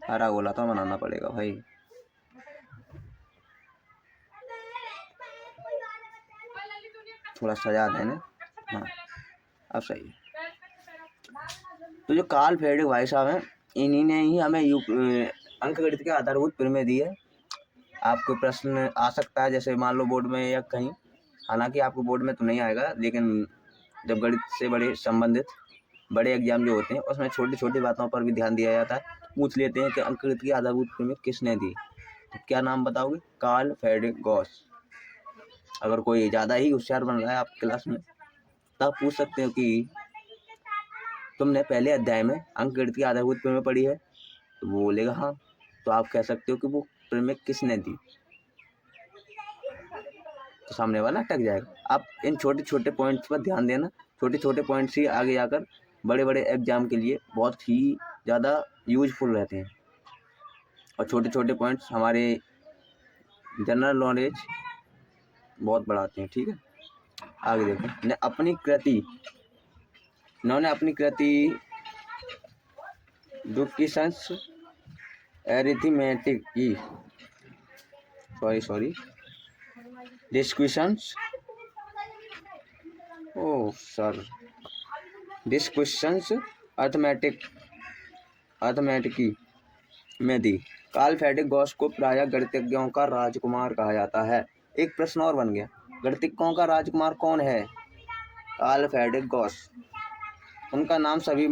हरा गोला तो बनाना पड़ेगा भाई, थोड़ा सजा देना। हाँ अब सही है। तो जो कार्ल फ्रेडरिक भाई साहब हैं, इन्हीं ने ही हमें अंकगणित के आधारभूत प्रमेय दी है। आपको प्रश्न आ सकता है, जैसे मान लो बोर्ड में या कहीं, हालांकि आपको बोर्ड में तो नहीं आएगा, लेकिन जब गणित से बड़े संबंधित बड़े एग्जाम जो होते हैं उसमें छोटी छोटी बातों पर भी ध्यान दिया जाता है। पूछ लेते हैं कि अंकगणित की आधारभूत प्रमेय किसने दी, तो क्या नाम बताओगे? Karl Frederick Gauss. अगर कोई ज़्यादा ही होशियार बन रहा है आपकी क्लास में तब पूछ सकते हो कि तुमने पहले अध्याय में अंकगणित की आधारभूत प्रमेय पढ़ी है, तो वो बोलेगा हाँ, तो आप कह सकते हो कि वो प्रमेय किसने दी, तो सामने वाला अटक जाएगा। आप इन छोटे छोटे पॉइंट्स पर ध्यान देना, छोटे छोटे पॉइंट्स ही आगे जाकर बड़े बड़े एग्जाम के लिए बहुत ही ज़्यादा यूजफुल रहते हैं, और छोटे छोटे पॉइंट्स हमारे जनरल नॉलेज बहुत बढ़ाते हैं। ठीक है, आगे देखो। इन्होंने अपनी कृति डिस्क्विशंस अरिथमेटिक की डिस्क्विशंस अर्थमेटिकी में दी। कार्ल फ्रेडरिक गॉस को प्रायः गणितज्ञों का राजकुमार कहा जाता है। एक प्रश्न और बन गया, गणितज्ञों का राजकुमार कौन है? Karl Frederick Gauss. उनका नाम सभी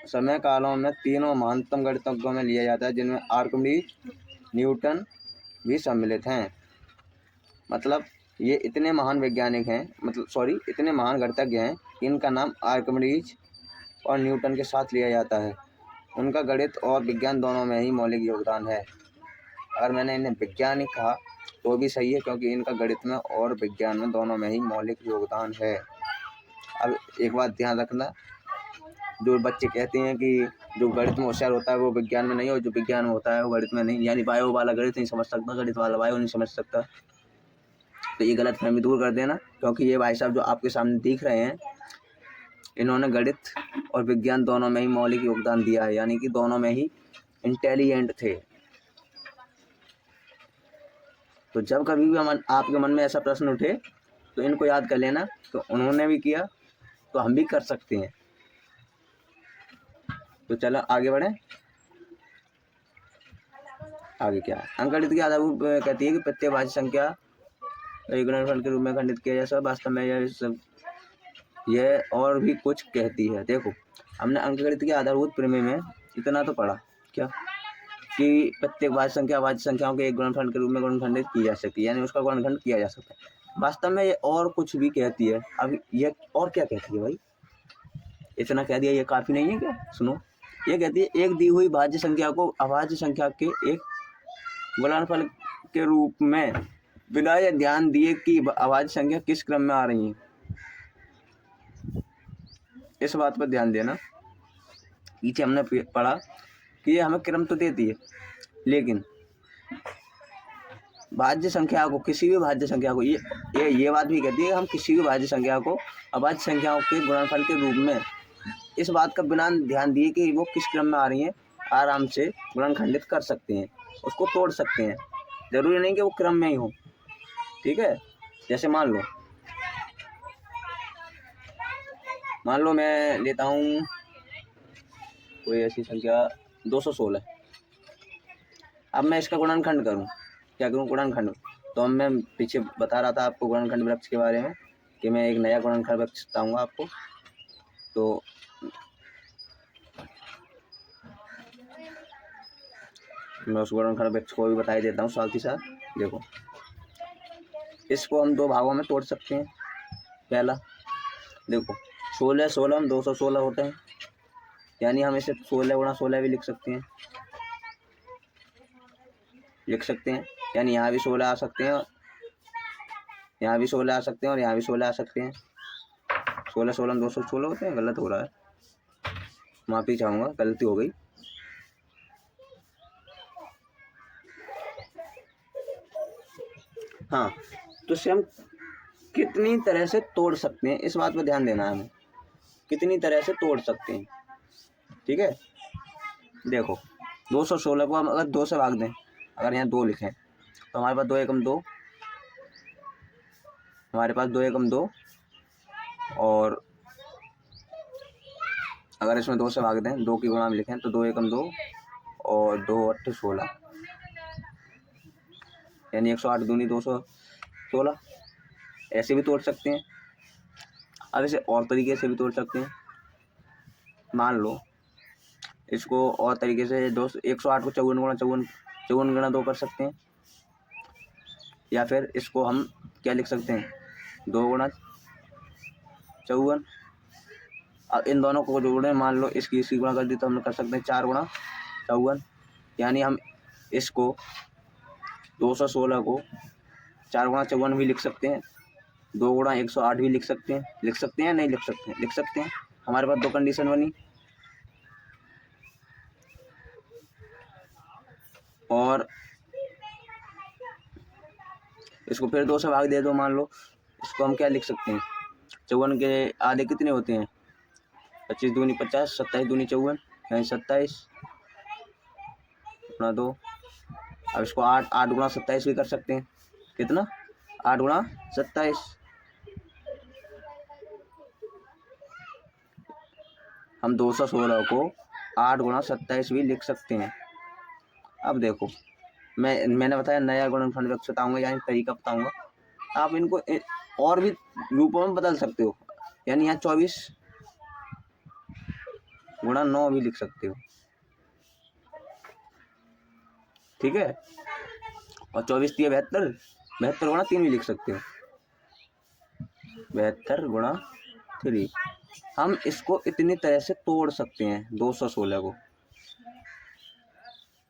समय कालों में तीनों महानतम गणितज्ञों में लिया जाता है, जिनमें आर्किमिडीज, न्यूटन भी सम्मिलित हैं। मतलब ये इतने महान वैज्ञानिक हैं, इतने महान गणितज्ञ हैं, इनका नाम आर्किमिडीज और न्यूटन के साथ लिया जाता है। उनका गणित और विज्ञान दोनों में ही मौलिक योगदान है। अगर मैंने इन्हें वैज्ञानिक कहा तो भी सही है, क्योंकि इनका गणित में और विज्ञान में दोनों में ही मौलिक योगदान है। अब एक बात ध्यान रखना, जो बच्चे कहते हैं कि जो गणित में होशियार होता है वो विज्ञान में नहीं, और जो विज्ञान में होता है वो गणित में नहीं, यानी बायो वाला गणित नहीं समझ सकता, गणित वाला बायो नहीं समझ सकता, तो ये गलत फहमी दूर कर देना। क्योंकि ये भाई साहब जो आपके सामने दिख रहे हैं, इन्होंने गणित और विज्ञान दोनों में ही मौलिक योगदान दिया है, यानी कि दोनों में ही इंटेलिजेंट थे। तो जब कभी भी आपके मन में ऐसा प्रश्न उठे तो इनको याद कर लेना, तो उन्होंने भी किया तो हम भी कर सकते हैं। तो चलो आगे बढ़े। आगे क्या है? अंकगणित की आधारभूत कहती है कि प्रत्येक भाज्य संख्या एक गुणनफल के रूप में खंडित किया जा सकता है। वास्तव में यह और भी कुछ कहती है। देखो, हमने अंकगणित की आधारभूत प्रमेय में इतना तो पढ़ा क्या, कि प्रत्येक भाज्य संख्याओं के एक गुणनफल के रूप में गुणनखंडित की जा सकती है, यानी उसका गुणनखंड किया जा सकता है। वास्तव में ये और कुछ भी कहती है। अब ये और क्या कहती है भाई? इतना कह दिया ये काफ़ी नहीं है क्या? सुनो, ये कहती है एक दी हुई भाज्य संख्या को अभाज्य संख्या के एक गुणनफल के रूप में बिना ये ध्यान दिए कि अभाज्य संख्या किस क्रम में आ रही है, इस बात पर ध्यान देना। पीछे हमने पढ़ा कि ये हमें क्रम तो देती है, लेकिन भाज्य संख्या को, किसी भी भाज्य संख्या को, ये बात भी कहती है कि हम किसी भी भाज्य संख्या को अभाज्य संख्याओं के गुणनफल के रूप में इस बात का बिना ध्यान दिए कि वो किस क्रम में आ रही हैं आराम से गुणनखंडित कर सकते हैं, उसको तोड़ सकते हैं। जरूरी नहीं कि वो क्रम में ही हो। ठीक है, जैसे मान लो मैं लेता हूँ कोई ऐसी संख्या 216। अब मैं इसका गुणनखंड करूँ, क्या करूँ? गुणनखंड। तो अब मैं पीछे बता रहा था आपको गुणनखंड वृक्ष के बारे में कि मैं एक नया गुणनखंड वृक्ष बताऊँगा आपको। तो मैं उस गुणनखंड वृक्ष को भी बता देता हूँ साथ ही साथ। देखो, इसको हम दो भागों में तोड़ सकते हैं। पहला देखो, 16 में 216 होते हैं, यानी हम इसे 16 गुणा 16 भी लिख सकते हैं, यानी यहाँ भी 16 आ सकते हैं, यहाँ भी 16 आ सकते हैं, और यहाँ भी 16 आ सकते हैं। 16 में 216 होते हैं। गलत हो रहा है, माफ़ी चाहूँगा, गलती हो गई। हाँ, तो इसे हम कितनी तरह से तोड़ सकते हैं, इस बात पर ध्यान देना है हमें, कितनी तरह से तोड़ सकते हैं। ठीक है, देखो 216 को हम अगर 2 से भाग दें, अगर यहाँ 2 लिखें तो हमारे पास 2 एकम 2, और अगर इसमें 2 से भाग दें, 2 की गुणा में लिखें तो 2 एकम 2 और 2 8 16, यानी 108 दूनी 216। ऐसे भी तोड़ सकते हैं। अब इसे और तरीके से भी तोड़ सकते हैं। मान लो इसको और तरीके से 108 को 54 गुणा 2 कर सकते हैं, या फिर इसको हम क्या लिख सकते हैं 2 गुणा 54। अब इन दोनों को जोड़ें, मान लो इसकी गुणा कर दी तो हम कर सकते हैं 4 गुणा 54, यानी हम इसको 216 को 4 गुणा 54 भी लिख सकते हैं, 2 गुणा 108 भी लिख सकते हैं या नहीं लिख सकते हैं? लिख सकते हैं। हमारे पास 2 कंडीशन बनी। और इसको फिर 2 से भाग दे दो, मान लो इसको हम क्या लिख सकते हैं 54 के आधे कितने होते हैं 25 दूनी 50, 27 दूनी 54, यानी 27 गुणा 2। अब इसको 8 गुणा 27 भी कर सकते हैं। कितना 8 गुणा 27। हम 216 को 8 गुणा 27 भी लिख सकते हैं। अब देखो मैंने बताया नया गुणनखंड वृक्ष बताऊंगा, यानी तरीका बताऊंगा। आप इनको और भी रूपों में बदल सकते हो, यानी यहाँ 24 गुणा 9 भी लिख सकते हो, ठीक है। और 24 3 72, 72 गुणा 3 भी लिख सकते हो, 72 गुणा 3। हम इसको इतनी तरह से तोड़ सकते हैं 216 को,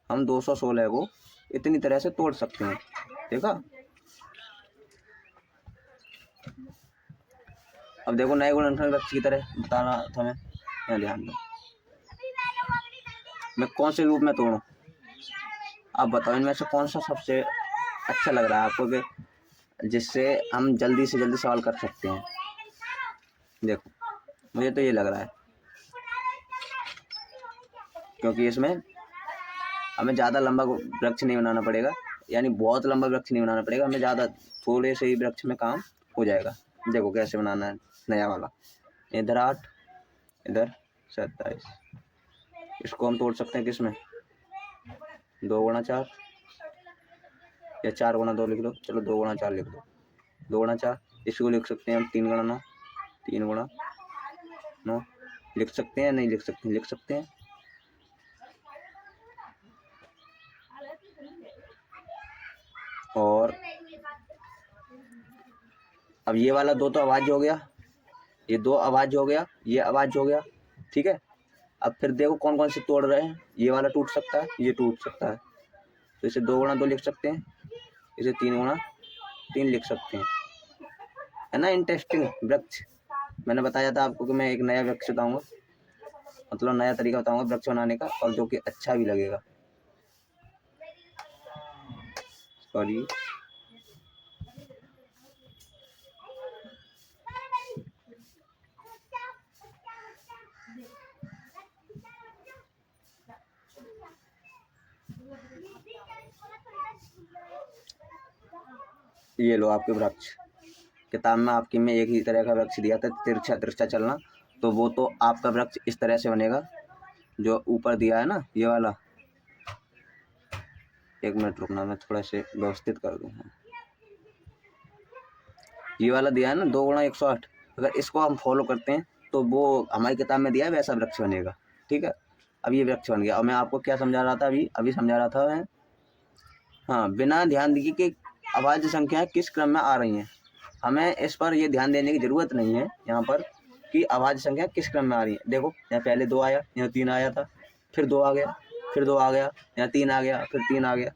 हम 216 को इतनी तरह से तोड़ सकते हैं, देखा। अब देखो नए गुणनखंड वृक्ष की तरह बता रहा था मैं, यहाँ ध्यान दो मैं कौन से रूप में तोड़ूं। आप बताओ इनमें से कौन सा सबसे अच्छा लग रहा है आपको कि जिससे हम जल्दी से जल्दी सवाल कर सकते हैं। देखो मुझे तो ये लग रहा है, क्योंकि इसमें हमें ज़्यादा लंबा वृक्ष नहीं बनाना पड़ेगा, यानी बहुत लंबा वृक्ष नहीं बनाना पड़ेगा, हमें ज़्यादा थोड़े से ही वृक्ष में काम हो जाएगा। देखो कैसे बनाना है नया वाला। इधर 8, इधर 27। इसको हम तोड़ सकते हैं किसमें 2 गुणा 4, या 4 गुणा 2 लिख लो, चलो 2 गुणा 4 लिख दो, 2 गुणा 4। इसको लिख सकते हैं हम 3 गुणा 9, 3 गुणा 9 लिख सकते हैं, नहीं लिख सकते, लिख सकते हैं। और अब ये वाला 2 तो आवाज हो गया, ये 2 आवाज हो गया, ये आवाज हो गया, ठीक है। अब फिर देखो कौन कौन से तोड़ रहे हैं, ये वाला टूट सकता है, ये टूट सकता है, तो इसे 2 गुणा 2 लिख सकते हैं, इसे 3 गुणा 3 लिख सकते हैं, है ना। इंटरेस्टिंग वृक्ष मैंने बताया था आपको कि मैं एक नया वृक्ष बताऊंगा, मतलब नया तरीका बताऊंगा वृक्ष बनाने का, और जो कि अच्छा भी लगेगा। सॉरी, ये लो आपके वृक्ष। किताब में आपकी में एक ही तरह का वृक्ष दिया था, तिरछा तिरछा चलना, तो वो तो आपका वृक्ष इस तरह से बनेगा जो ऊपर दिया है ना, ये वाला। एक मिनट रुकना, मैं थोड़ा से व्यवस्थित कर दूँ। ये वाला दिया है ना 2 गुणा 108, अगर इसको हम फॉलो करते हैं तो वो हमारी किताब में दिया है वैसा वृक्ष बनेगा, ठीक है। अब ये वृक्ष बन गया। और मैं आपको क्या समझा रहा था, अभी समझा रहा था मैं, हाँ, बिना ध्यान दिए कि अभाज्य संख्याएं किस क्रम में आ रही हैं, हमें इस पर ये ध्यान देने की ज़रूरत नहीं है यहाँ पर कि अभाज्य संख्या किस क्रम में आ रही है। देखो यहाँ पहले 2 आया, यहाँ 3 आया था, फिर 2 आ गया, फिर 2 आ गया, यहाँ 3 आ गया, फिर 3 आ गया,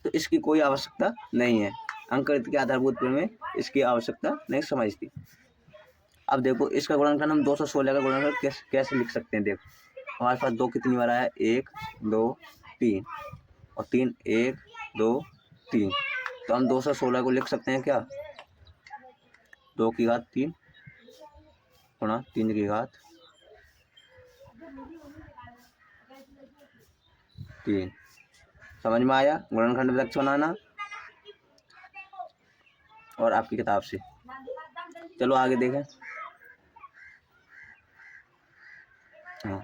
तो इसकी कोई आवश्यकता नहीं है। अंकगणित के आधारभूत प्रमेय में इसकी आवश्यकता नहीं समझती। अब देखो इसका गुणनखंड हम 216 का गुणनखंड कैसे लिख सकते हैं। देखो हमारे पास 2 कितनी बार आया, 1 2 3, और 3 1 2 3, तो हम 216 को लिख सकते हैं क्या 2 की घात 3 गुणा 3 की घात 3। समझ में आया गुणनखंड वृक्ष बनाना और आपकी किताब से। चलो आगे देखें। हाँ,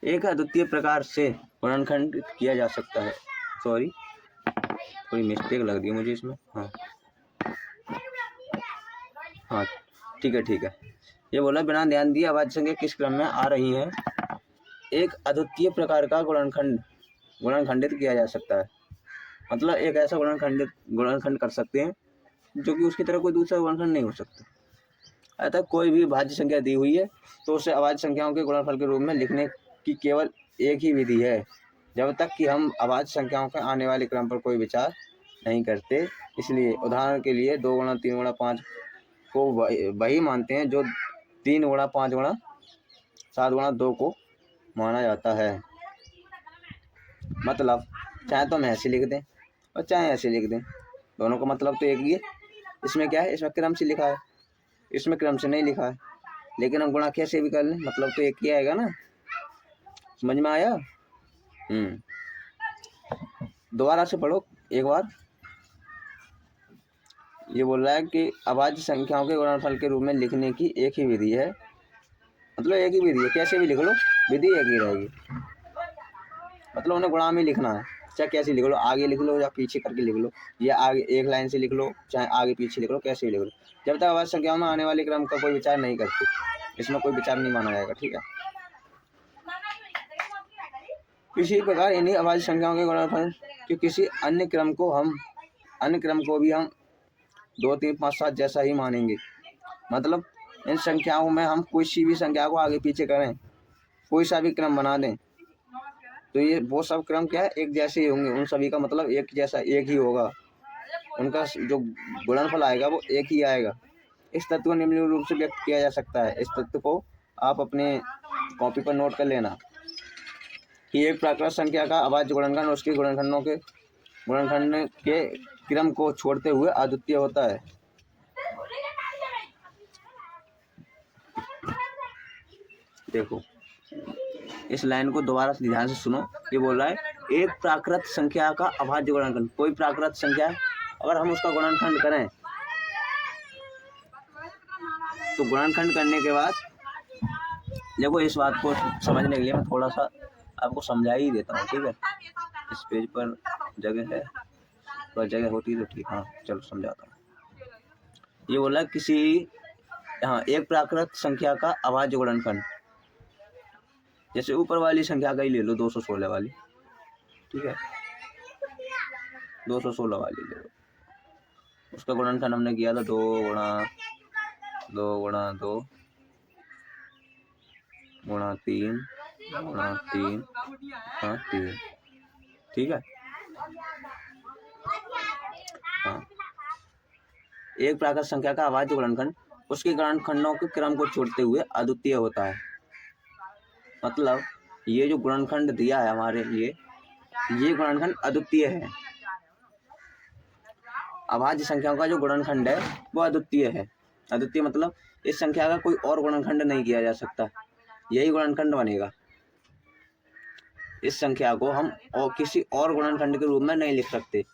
एक अद्वितीय प्रकार से गुणनखंड किया जा सकता है। सॉरी, थोड़ी मिस्टेक लग रही है मुझे इसमें। हाँ, ठीक है। ये बोला बिना ध्यान दिए अभाज्य संख्या किस क्रम में आ रही है एक अद्वितीय प्रकार का गुणनखंडित किया जा सकता है। मतलब एक ऐसा गुणनखंड कर सकते हैं जो कि उसकी तरह कोई दूसरा गुणनखंड नहीं हो सकता। अतः कोई भी भाज्य संख्या दी हुई है तो उसे अभाज्य संख्याओं के गुणनफल के रूप में लिखने की केवल एक ही विधि है, जब तक कि हम अभाज्य संख्याओं के आने वाले क्रम पर कोई विचार नहीं करते। इसलिए उदाहरण के लिए 2 गुणा 3 गुणा 5 को वही मानते हैं जो 3 गुणा 5 गुणा 7 गुणा 2 को माना जाता है। मतलब चाहे तो हम ऐसे लिख दें और चाहे ऐसे लिख दें, दोनों का मतलब तो एक ही है। इसमें क्या है, इसमें क्रम से लिखा है, इसमें क्रम से नहीं लिखा है, लेकिन हम गुणा कैसे भी कर लें मतलब तो एक ही आएगा ना। समझ में आया? दोबारा से पढ़ो एक बार। ये बोल रहा है कि अभाज्य संख्याओं के गुणनफल के रूप में लिखने की एक ही विधि है, मतलब एक ही विधि है, कैसे भी लिख लो विधि एक ही रहेगी। मतलब उन्हें गुणा में लिखना है, चाहे कैसे लिख लो, आगे लिख लो या पीछे करके लिख लो, या आगे एक लाइन से लिख लो, चाहे आगे पीछे लिख लो, कैसे भी लिख लो, जब तक अभाज्य संख्याओं में आने वाले क्रम का कोई विचार नहीं करते, इसमें कोई विचार नहीं माना जाएगा। ठीक है। इसी प्रकार इन्हीं अभाज्य संख्याओं के गुणनफल कि किसी अन्य क्रम को भी हम 2 3 5 7 जैसा ही मानेंगे। मतलब इन संख्याओं में हम कोई सी भी संख्या को आगे पीछे करें, कोई सा भी क्रम बना दें, तो ये वो सब क्रम क्या है, एक जैसे ही होंगे। उन सभी का मतलब एक जैसा, एक ही होगा, उनका जो गुणनफल आएगा वो एक ही आएगा। इस तत्व को निम्न रूप से व्यक्त किया जा सकता है। इस तत्व को आप अपने कॉपी पर नोट कर लेना कि एक प्राकृत संख्या का अभाज्य गुणनखंड उसके गुणनखंड के क्रम को छोड़ते हुए अद्वितीय होता है। देखो इस लाइन को दोबारा से ध्यान से सुनो। ये बोल रहा है एक प्राकृत संख्या का अभाज्य गुणनखंड, कोई प्राकृत संख्या अगर हम उसका गुणनखंड करें तो गुणनखंड करने के बाद देखो, इस बात को समझने के लिए मैं थोड़ा सा आपको समझा ही देता हूँ। ठीक है, इस पेज पर जगह है, पर जगह होती तो ठीक। हाँ चलो समझाता हूँ। ये बोला किसी एक प्राकृत संख्या का अभाज्य गुणनखंड, जैसे ऊपर वाली संख्या का ही ले लो, 216 वाली। ठीक है, 216 वाली ले लो, उसका गुणनखंड हमने किया था 2 गुणा 2 गुणा 2 गुणा 3 गुणा 3 हाँ 3। ठीक है। हाँ, एक प्राकृत संख्या का अभाज्य गुणनखंड उसके गुणनखंडों के क्रम को छोड़ते हुए अद्वितीय होता है। मतलब ये जो गुणनखंड दिया है हमारे लिए, ये गुणनखंड अद्वितीय है। अभाज्य संख्याओं का जो गुणनखंड है वो अद्वितीय है। अद्वितीय मतलब इस संख्या का कोई और गुणनखंड नहीं किया जा सकता, यही गुणनखंड बनेगा। इस संख्या को हम और किसी और गुणनखंड के रूप में नहीं लिख सकते।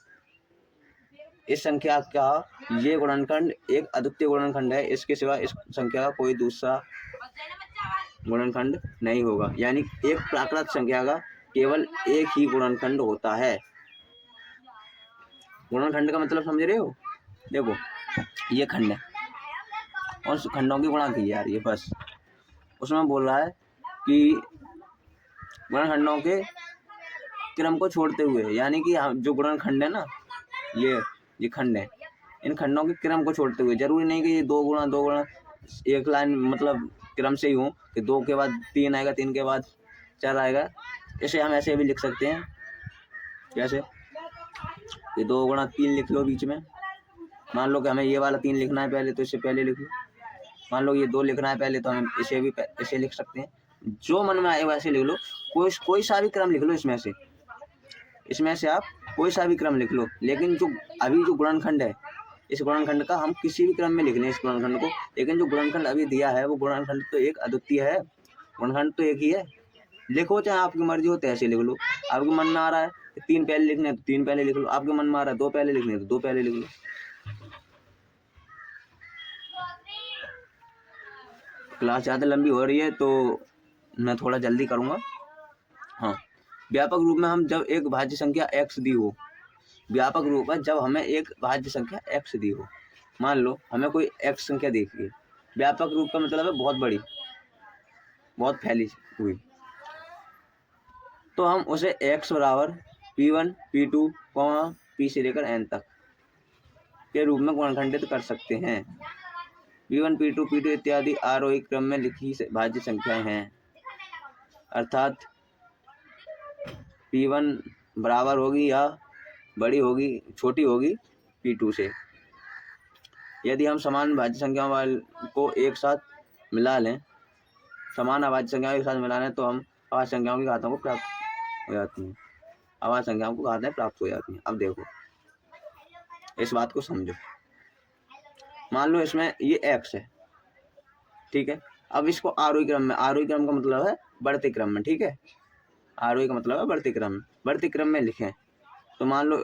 इस संख्या का ये गुणनखंड एक अद्वितीय गुणनखंड है, इसके सिवा इस संख्या का कोई दूसरा गुणनखंड नहीं होगा। यानी एक प्राकृत संख्या का केवल एक ही गुणनखंड होता है। गुणनखंड का मतलब समझ रहे हो? देखो ये खंड है और उस खंडों की गुणा की जा रही है, बस उसमें बोल रहा है कि गुणनखंडों के क्रम को छोड़ते हुए, यानी कि जो गुणनखंड है ना, ये खंड है, इन खंडों के क्रम को छोड़ते हुए। जरूरी नहीं कि ये 2 गुणा एक लाइन मतलब क्रम से ही हो कि 2 के बाद 3 आएगा, 3 के बाद 4 आएगा। इसे हम ऐसे भी लिख सकते हैं, कैसे, ये 2 गुणा 3 लिख लो बीच में। मान लो कि हमें ये वाला 3 लिखना है पहले, तो इससे पहले लिख लो। मान लो ये 2 लिखना है पहले, तो हम इसे भी ऐसे लिख सकते हैं। जो मन में आए वैसे लिख लो, कोई सा भी क्रम लिख लो। इसमें से आप कोई सा भी क्रम लिख लो, लेकिन जो अभी जो गुणनखंड है, इस गुणनखंड का हम किसी भी क्रम में लिख लें इस गुणनखंड को, लेकिन जो गुणनखंड अभी दिया है वो गुणनखंड तो एक अद्वितीय है, गुणनखंड तो एक ही है। लिखो चाहे आपकी मर्जी हो तो ऐसे लिख लो। आपके मन में आ रहा है 3 पहले लिखने हैं तो 3 पहले लिख लो, आपके मन में आ रहा है 2 पहले लिखने हैं तो 2 पहले लिख लो। क्लास ज़्यादा लंबी हो रही है तो मैं थोड़ा जल्दी करूँगा। हाँ, व्यापक रूप में हम जब एक भाज्य संख्या x दी हो, व्यापक रूप है जब हमें एक भाज्य संख्या x दी हो। मान लो हमें कोई x संख्या देखी है, व्यापक रूप का मतलब है बहुत बड़ी, बहुत फैली हुई। तो हम उसे x बराबर P1 P2 P से लेकर n तक के रूप में गुणनखंडित कर सकते हैं। P1 P2 P2 इत्यादि आरोही क्रम में लिखी भाज्य संख्याएं हैं, अर्थात P1 बराबर होगी या बड़ी होगी, छोटी होगी P2 से। यदि हम समान भाज्य संख्याओं को एक साथ मिला लें, समान अभाज्य संख्याओं के साथ मिला लें तो हम अभाज्य संख्याओं की घातों को प्राप्त हो जाती हैं, अभाज्य संख्याओं को घातें प्राप्त हो जाती हैं। अब देखो, इस बात को समझो। मान लो इसमें ये x है, ठीक है। अब इसको आरोही क्रम में, आरोही क्रम का मतलब है बढ़ते क्रम में, ठीक है। आरोही का मतलब है बढ़ते क्रम में, बढ़ते क्रम में लिखें तो मान लो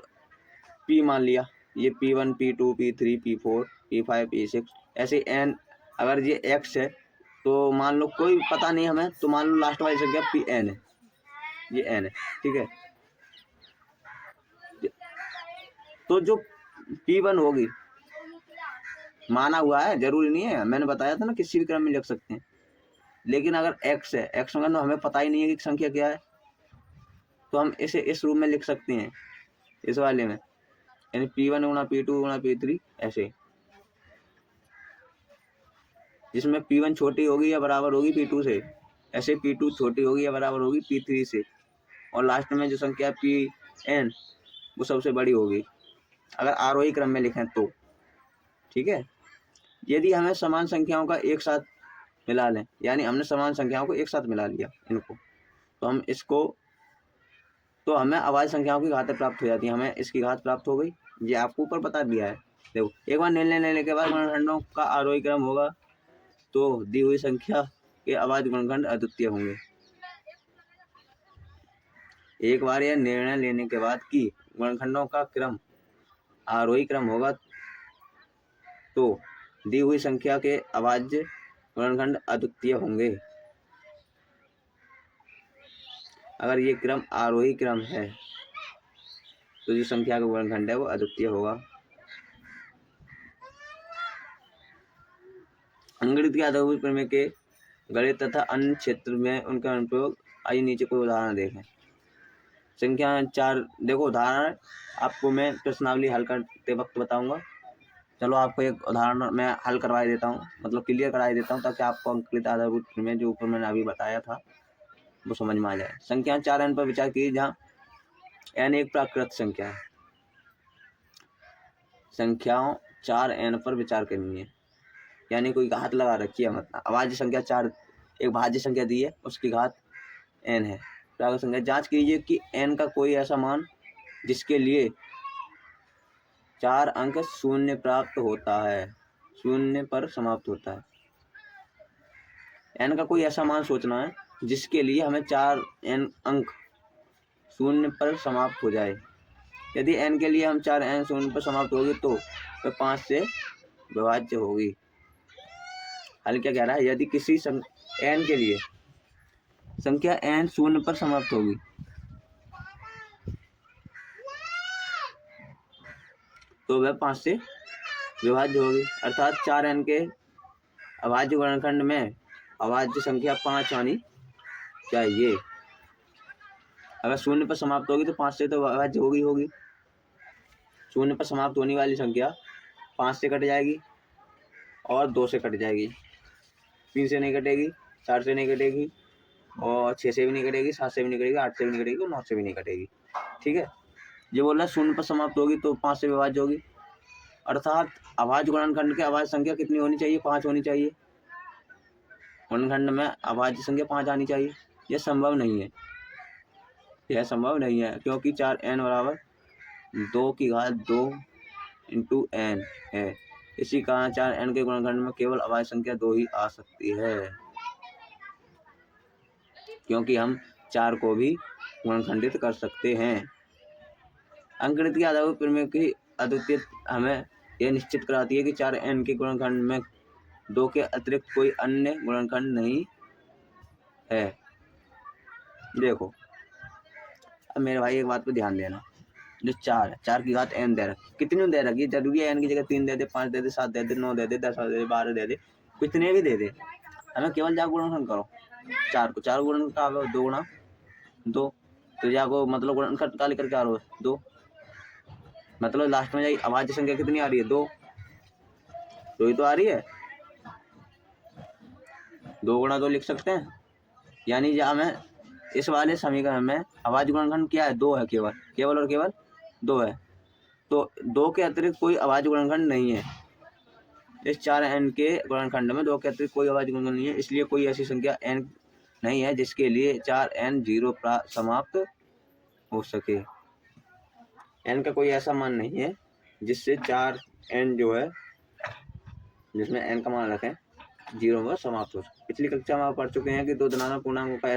P मान लिया, ये P1 P2 P3 P4 P5 P6 ऐसे n। अगर ये x है तो मान लो कोई पता नहीं हमें, तो मान लो लास्ट वाली संख्या Pn है, ये n है, ठीक है। तो जो P1 होगी, माना हुआ है, जरूरी नहीं है, मैंने बताया था ना किसी भी क्रम में लिख सकते हैं। लेकिन अगर x है, x में हमें पता ही नहीं है कि संख्या क्या है, तो हम इसे इस रूप में लिख सकते हैं, इस वाले में, यानी P1 गुणा P2 गुणा P3 ऐसे, जिसमें P1 छोटी होगी या बराबर होगी P2 से, ऐसे P2 छोटी होगी या बराबर होगी P3 से, और लास्ट में जो संख्या Pn वो सबसे बड़ी होगी अगर आरोही क्रम में लिखें तो, ठीक है। यदि हमें समान संख्याओं का एक साथ मिला लें, यानी हमने समान संख्याओं को एक साथ मिला लिया इनको, तो हम इसको, तो हमें अभाज्य संख्याओं की घातें प्राप्त हो जाती है। हमें इसकी घात प्राप्त हो गई, ये आपको ऊपर बता दिया है। देखो, एक बार निर्णय लेने के बाद गुणनखंडों का आरोही क्रम होगा तो दी हुई संख्या के अभाज्य गुणनखंड अद्वितीय होंगे। एक बार यह निर्णय लेने के बाद कि गुणनखंडों का क्रम आरोही क्रम होगा तो दी हुई संख्या के अभाज्य गुणनखंड अद्वितीय होंगे। अगर ये क्रम आरोही क्रम है तो जो संख्या का गुणनखंड है वो अद्वितीय होगा। अंकगणित के आधारभूत प्रमेय के गणित तथा अन्य क्षेत्र में उनका अनुप्रयोग, आइए नीचे कोई उदाहरण देखें। संख्या 4, देखो उदाहरण आपको मैं प्रश्नावली हल करते वक्त बताऊंगा। चलो आपको एक उदाहरण मैं हल करवा देता हूँ, मतलब क्लियर करा देता हूँ, ताकि आपको अंकगणित आधारभूत प्रमेय जो ऊपर मैंने अभी बताया था वो समझ में आ जाए। संख्या 4n पर विचार कीजिए, जहाँ n एक प्राकृत संख्या है। संख्याओं 4n पर विचार करनी है, यानी कोई घात लगा रखी है, मतलब अभाज्य संख्या 4, एक भाज्य संख्या दी है, उसकी घात n है, प्राकृत संख्या। जांच कीजिए कि n का कोई ऐसा मान जिसके लिए 4 अंक शून्य प्राप्त होता है, शून्य पर समाप्त होता है। n का कोई ऐसा मान सोचना है जिसके लिए हमें 4 अंक शून्य पर समाप्त हो जाए। यदि n के लिए हम 4 शून्य पर समाप्त होगी तो वह 5 से विभाज्य होगी। हल क्या कह रहा है, यदि किसी n के लिए संख्या n शून्य पर समाप्त होगी तो वह 5 से विभाज्य होगी, अर्थात 4n के अभाज्य गुणनखंड में अभाज्य संख्या 5 आनी चाहिए। अगर शून्य पर समाप्त होगी तो 5 से तो अभाज्य होगी। शून्य पर समाप्त होने वाली संख्या 5 से कट जाएगी और 2 से कट जाएगी, 3 से नहीं कटेगी, 4 से नहीं कटेगी, और 6 से भी नहीं कटेगी, 7 से भी नहीं कटेगी, 8 से भी नहीं कटेगी, और 9 से भी नहीं कटेगी, ठीक है। जो बोल रहा है शून्य पर समाप्त होगी तो 5 से विभाज्य होगी, अर्थात अभाज्य गुणनखंड की अभाज्य संख्या कितनी होनी चाहिए, 5 होनी चाहिए। गुणनखंड में अभाज्य संख्या 5 आनी चाहिए। यह संभव नहीं है, यह संभव नहीं है, क्योंकि 4n बराबर 2 की घात 2 इंटू n है। इसी कारण 4n के गुणनखंड में केवल अभाज्य संख्या 2 ही आ सकती है, क्योंकि हम 4 को भी गुणनखंडित कर सकते हैं। अंकगणित के आधारभूत प्रमेय की अद्वितीयता हमें यह निश्चित कराती है कि 4n के गुणनखंड में 2 के अतिरिक्त कोई अन्य गुणनखंड नहीं है। देखो, अब मेरे भाई एक बात पे ध्यान देना, जो 4 है, 4 की घात n दे रखी, कितनी दे रखी है, जरूरी है n की जगह 3 दे दे, 5 दे दे, 7 दे दे, 9 दे दे, 10 दे दे, 12 दे दे, कितने भी दे दे, हमें केवल जाकर गुणनखंड करो। 4 को 4 गुणन का 2 गुणा 2, तो जाको मतलब गुणनखंड का लेकर के आ रहे हो 2, मतलब लास्ट में जाएगी अभाज्य संख्या कितनी आ रही है 2, 2 ही तो आ रही है, 2 गुणा 2 लिख सकते हैं। यानी जहाँ हमें इस वाले समीकरण में अभाज्य गुणनखंड क्या है 2 है, केवल और केवल 2 है, तो 2 के अतिरिक्त कोई अभाज्य गुणनखंड नहीं है। इस 4n के गुणनखंड में 2 के अतिरिक्त कोई अभाज्य गुणनखंड नहीं है, इसलिए कोई ऐसी संख्या n नहीं है जिसके लिए 4n 0 समाप्त हो सके। n का कोई ऐसा मान नहीं है जिससे 4n जो है, जिसमें n का मान रखें 0 में समाप्त हो सके। पिछली कक्षा में आप पढ़ चुके हैं कि 2 धनात्मक पूर्णांकों का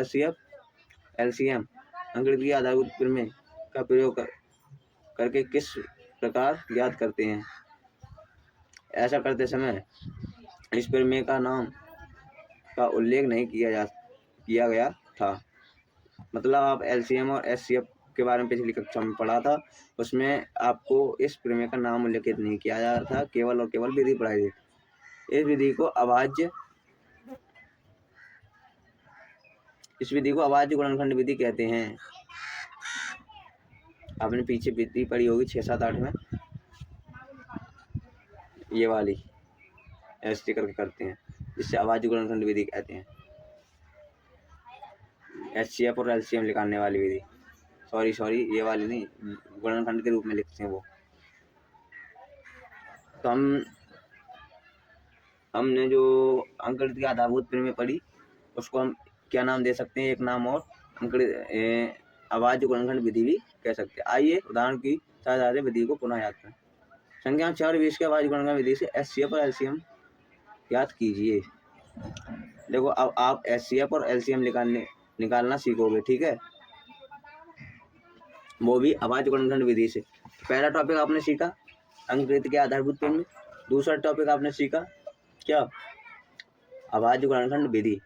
LCM अंकगणितीय आधारभूत प्रमेय का प्रयोग करके किस प्रकार ज्ञात करते हैं। ऐसा करते समय इस प्रमेय का नाम का उल्लेख नहीं किया गया था। मतलब आप LCM और SCF के बारे में पिछली कक्षा में पढ़ा था, उसमें आपको इस प्रमेय का नाम उल्लेखित नहीं किया जा रहा था, केवल और केवल विधि पढ़ाई थी। इस विधि को अभाज्य गुणनखंड विधि कहते हैं। आपने पीछे विधि पढ़ी होगी 6, 7, 8 में, ये वाली ऐसे करके करते हैं, जिससे अभाज्य गुणनखंड विधि कहते हैं। HCF और LCM निकालने वाली विधि, सॉरी ये वाली नहीं, गुणनखंड के रूप में लिखते हैं वो। तो हमने जो अंकगणित आधारभूत प्रमेय पढ़ी उसको हम क्या नाम दे सकते हैं, एक नाम और अभाज्य गुणनखंड विधि भी कह सकते हैं। आइए उदाहरण की सहायता से विधि को पुनः याद करें। संख्या 4 और 20 के अभाज्य गुणनखंड विधि से SCF और LCM याद कीजिए। देखो अब आप SCF और LCM निकालना सीखोगे, ठीक है, वो भी अभाज्य गुणनखंड विधि से। पहला टॉपिक आपने सीखा अंकगणित के आधारभूत प्रमेय, दूसरा टॉपिक आपने सीखा क्या, अभाज्य गुणनखंड विधि,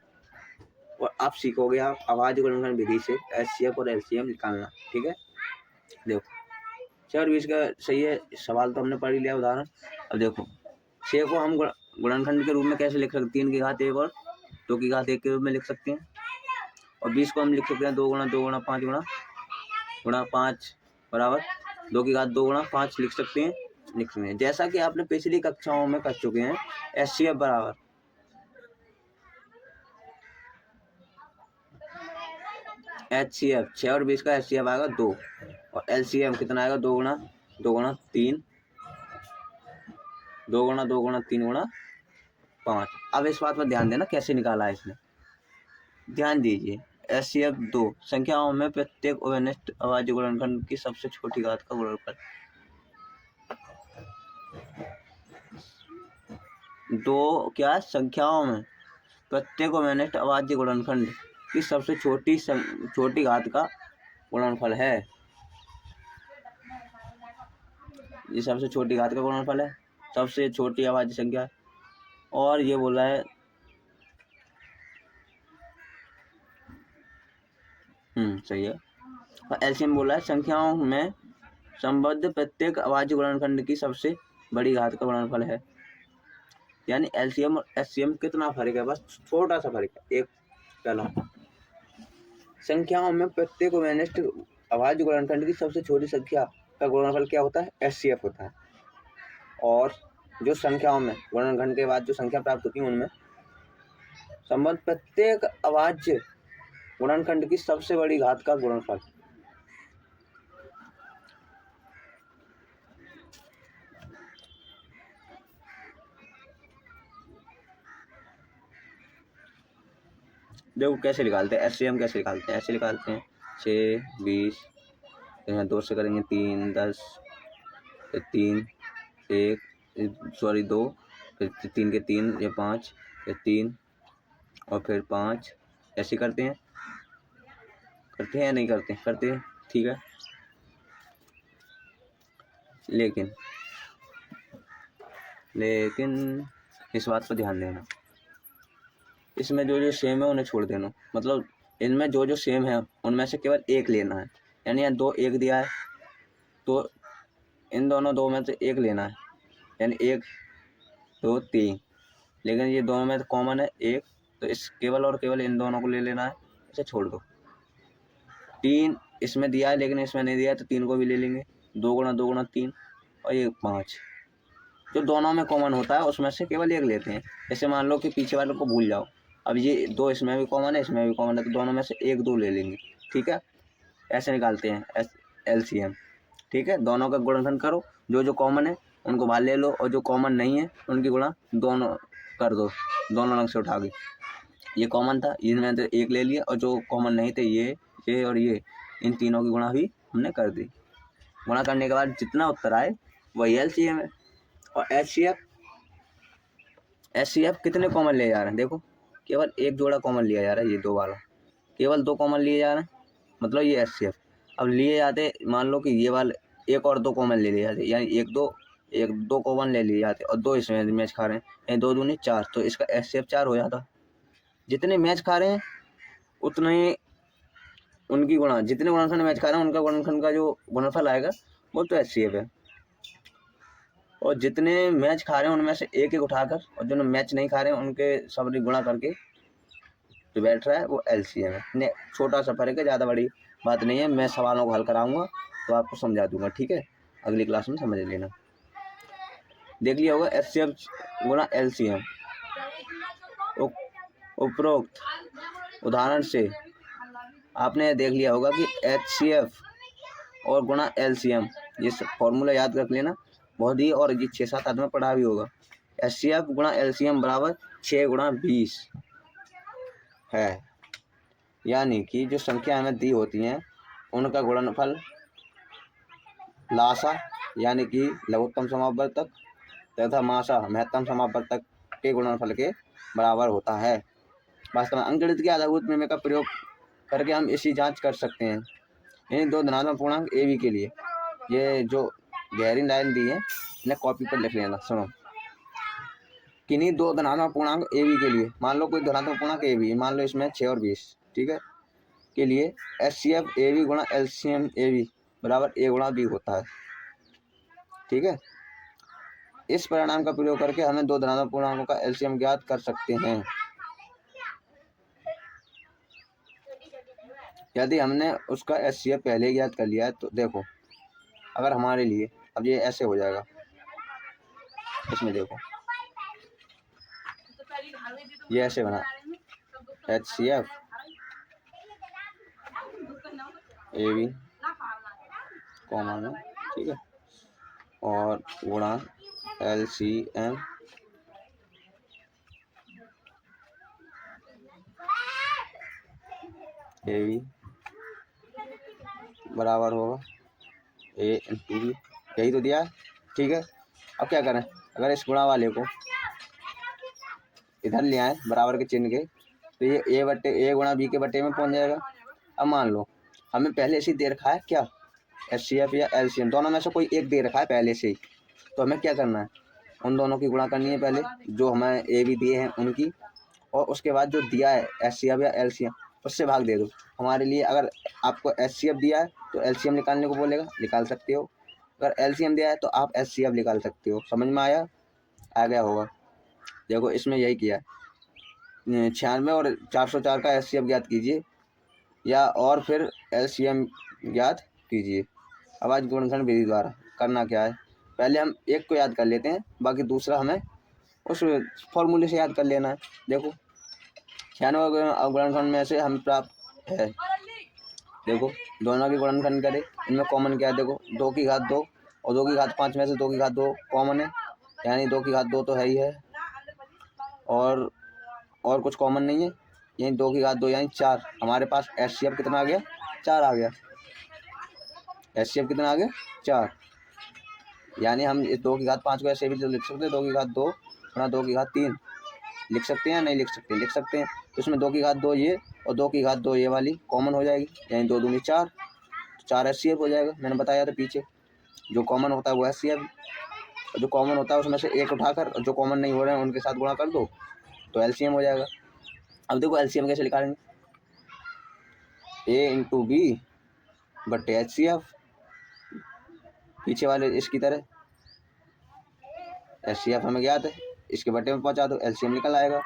और आप सीखोगे आप अभाज्य गुणनखंड विधि से SCF और LCM निकालना, ठीक है। देखो 6 और 20 का सही है, सवाल तो हमने पढ़ लिया उदाहरण। अब देखो 6 को हम गुणनखंड के रूप में कैसे लिख सकते हैं, 3 की घात 1 और 2 की घात 1 के रूप में लिख सकते हैं। और 20 को हम लिख सकते हैं 2 गुणा 2 गुणा 5 गुणा 5 बराबर 2 की घात 2 गुणा 5 लिख सकते हैं। जैसा कि आपने पिछली कक्षाओं में कर चुके हैं। SCF बराबर HCF 6 और 20 का SCF आएगा 2, और LCM कितना आएगा 2 गुणा 3 2 गुणा 2 गुणा 3 गुणा 5। अब इस बात पर ध्यान देना कैसे निकाला है इसने, ध्यान दीजिए। SCF 2 संख्याओं में प्रत्येक उभयनिष्ठ अभाज्य गुणनखंड की सबसे छोटी घात का गुणनफल। 2 क्या संख्याओं में प्रत्येक उभयनिष्ठ अभाज्य गुणनखंड की सबसे छोटी घात का गुणनफल है। ये सबसे छोटी घात का गुणनफल है, सबसे छोटी अभाज्य संख्या। और ये बोला है सही है। और LCM बोला है संख्याओं में संबद्ध प्रत्येक अभाज्य गुणनखंड की सबसे बड़ी घात का गुणनफल है। यानी LCM और SCM कितना फर्क है, बस छोटा सा फर्क है। एक पहला संख्याओं में प्रत्येक उभयनिष्ठ अभाज्य गुणनखंड की सबसे छोटी संख्या का गुणनफल क्या होता है, SCF होता है। और जो संख्याओं में गुणनखंड के बाद जो संख्या प्राप्त होती है उनमें संबद्ध प्रत्येक अभाज्य गुणनखंड की सबसे बड़ी घात का गुणनफल। देखो कैसे निकालते हैं, SCM कैसे निकालते हैं, ऐसे निकालते हैं 6 20, यहाँ 2 से करेंगे 3 10, फिर 3 1 सॉरी 2, फिर 3 के 3 ये 5, फिर 3 और फिर 5, ऐसे करते हैं या नहीं करते हैं, ठीक है। लेकिन इस बात पर ध्यान देना, इसमें जो सेम है उन्हें छोड़ देना, मतलब इनमें जो सेम है उनमें से केवल एक लेना है। यानी यहाँ 2 1 दिया है तो इन दोनों 2 में से एक लेना है, यानी 1 2 3, लेकिन ये दोनों में कॉमन है एक, तो इस केवल और केवल इन दोनों को ले लेना है, इसे छोड़ दो। 3 इसमें दिया है लेकिन इसमें नहीं दिया है, तो 3 को भी ले लेंगे। 2 गुणा 2 गुणा 3 और ये 5। जो दोनों में कॉमन होता है उसमें से केवल एक लेते हैं। जैसे मान लो कि पीछे वाले को भूल जाओ, अब ये 2 इसमें भी कॉमन है, इसमें भी कॉमन है, तो दोनों में से 1 2 ले लेंगे। ठीक है, ऐसे निकालते हैं LCM। ठीक है, दोनों का गुणनखंड करो, जो जो कॉमन है उनको बाहर ले लो और जो कॉमन नहीं है उनकी गुणा दोनों कर दो, दोनों रंग से उठा के। ये कॉमन था, इनमें तो 1 ले लिया, और जो कॉमन नहीं थे ये और ये, इन तीनों की गुणा भी हमने कर दी। गुणा करने के बाद जितना उत्तर आए वही LCM है। और HCF कितने कॉमन ले जा रहे हैं, देखो केवल एक जोड़ा कॉमन लिया जा रहा है, ये 2 वाला, केवल 2 कॉमन लिए जा रहे हैं, मतलब ये HCF। अब लिए जाते, मान लो कि ये वाले एक और 2 कॉमन ले लिए जाते, यानी 1 2 कॉमन ले लिए जाते और 2 इसमें मैच खा रहे हैं, यानी 2 दूनी 4, तो इसका HCF 4 हो जाता। जितने मैच खा रहे हैं उतने उनकी गुणा, जितने गुणनखंड मैच खा रहे हैं उनका गुणनखंड का जो गुणनफल आएगा वो तो HCF है। और जितने मैच खा रहे हैं उनमें से एक एक उठाकर, और जो मैच नहीं खा रहे हैं उनके सब गुणा करके जो बैठ रहा है वो LCM है। छोटा सा फर्क है, ज़्यादा बड़ी बात नहीं है। मैं सवालों को हल कराऊंगा तो आपको समझा दूंगा, ठीक है, अगली क्लास में समझ लेना। देख लिया होगा HCF गुणा LCM। उपरोक्त उदाहरण से आपने देख लिया होगा कि HCF और गुणा LCM, ये फॉर्मूला याद रख लेना बहुत ही, और ये 6-7 आदमी में पढ़ा भी होगा। HCF गुणा LCM बराबर 6 गुणा 20 है, यानी कि जो संख्या हमें दी होती हैं उनका गुणनफल लासा यानी कि लघुत्तम समापवर्तक तथा मासा महत्तम समापवर्तक के गुणनफल के बराबर होता है। वास्तव में अंकगणित के आधारभूत प्रमेय का प्रयोग करके हम इसी जांच कर सकते हैं। इन 2 धनात्मक पूर्णांक AB के लिए, ये जो गहरी लाइन दी है इन्हें कॉपी पर लिख लेना। सुनो, किन्हीं 2 धनात्मक पूर्णांक AB के लिए, मान लो कोई धनात्मक पूर्णांक AB, मान लो इसमें 6 और 20, ठीक है, के लिए HCF AB गुणा LCM AB बराबर A गुणा B होता है। ठीक है, इस परिणाम का प्रयोग करके हमें 2 धनात्मक पूर्णांकों का LCM ज्ञात कर सकते हैं। यदि हमने उसका HCF पहले ज्ञात कर लिया है तो देखो, अगर हमारे लिए अब ये ऐसे हो जाएगा, इसमें देखो ये ऐसे बना HCF AB कॉमन है, ठीक है, और गुणा LCM AB बराबर होगा A इंटू B, यही तो दिया है। ठीक है, अब क्या करें, अगर इस गुणा वाले को इधर ले आए बराबर के चिन्ह के, तो ये A गुणा B के बटे में पहुंच जाएगा। अब मान लो हमें पहले से ही दे रखा है क्या, HCF या LCM, दोनों में से कोई एक दे रखा है पहले से ही, तो हमें क्या करना है, उन दोनों की गुणा करनी है पहले, जो हमें AB दिए हैं उनकी, और उसके बाद जो दिया है HCF या LCM उससे भाग दे दो। हमारे लिए अगर आपको HCF दिया है तो LCM निकालने को बोलेगा, निकाल सकते हो, अगर LCM दिया है तो आप HCF निकाल सकते हो। समझ में आ गया होगा। देखो इसमें यही किया है, 96 और 404 का HCF ज्ञात कीजिए या और फिर LCM ज्ञात कीजिए। अब आज गुणनखंड विधि द्वारा करना क्या है, पहले हम एक को याद कर लेते हैं, बाकी दूसरा हमें उस फॉर्मूले से याद कर लेना है। देखो 96 गुणनखंड में से हम प्राप्त है, देखो दोनों के गुणनखंड करें, इनमें कॉमन क्या है, देखो 2 की घात 2 और 2 की घात 5 में से 2 की घात 2 कॉमन है, यानी 2 की घात 2 तो है ही है, और कुछ कॉमन नहीं है, यानी 2 की घात 2 यानी 4। हमारे पास HCF कितना आ गया, 4 आ गया। HCF कितना आ गया, 4, यानी हम इस 2 की घात 5 को ऐसे भी लिख सकते हैं, 2 की घात 2 गुणा 2 की घात 3 लिख सकते हैं, नहीं लिख सकते, लिख सकते हैं। तो इसमें 2 की घात 2 ये और 2 की घात 2 ये वाली कॉमन हो जाएगी, यानी 2 दूनी 4, तो 4 HCF हो जाएगा। मैंने बताया था पीछे, जो कॉमन होता है वो HCF, जो कॉमन होता है उसमें से एक उठाकर जो कॉमन नहीं हो रहे हैं उनके साथ गुणा कर दो तो LCM हो जाएगा। अब देखो LCM कैसे निकालेंगे, A इंटू B बटे HCF, पीछे वाले इसकी तरह HCF हमें ज्ञात है इसके बटे में पहुंचा दो, एलसीएम निकल आएगा।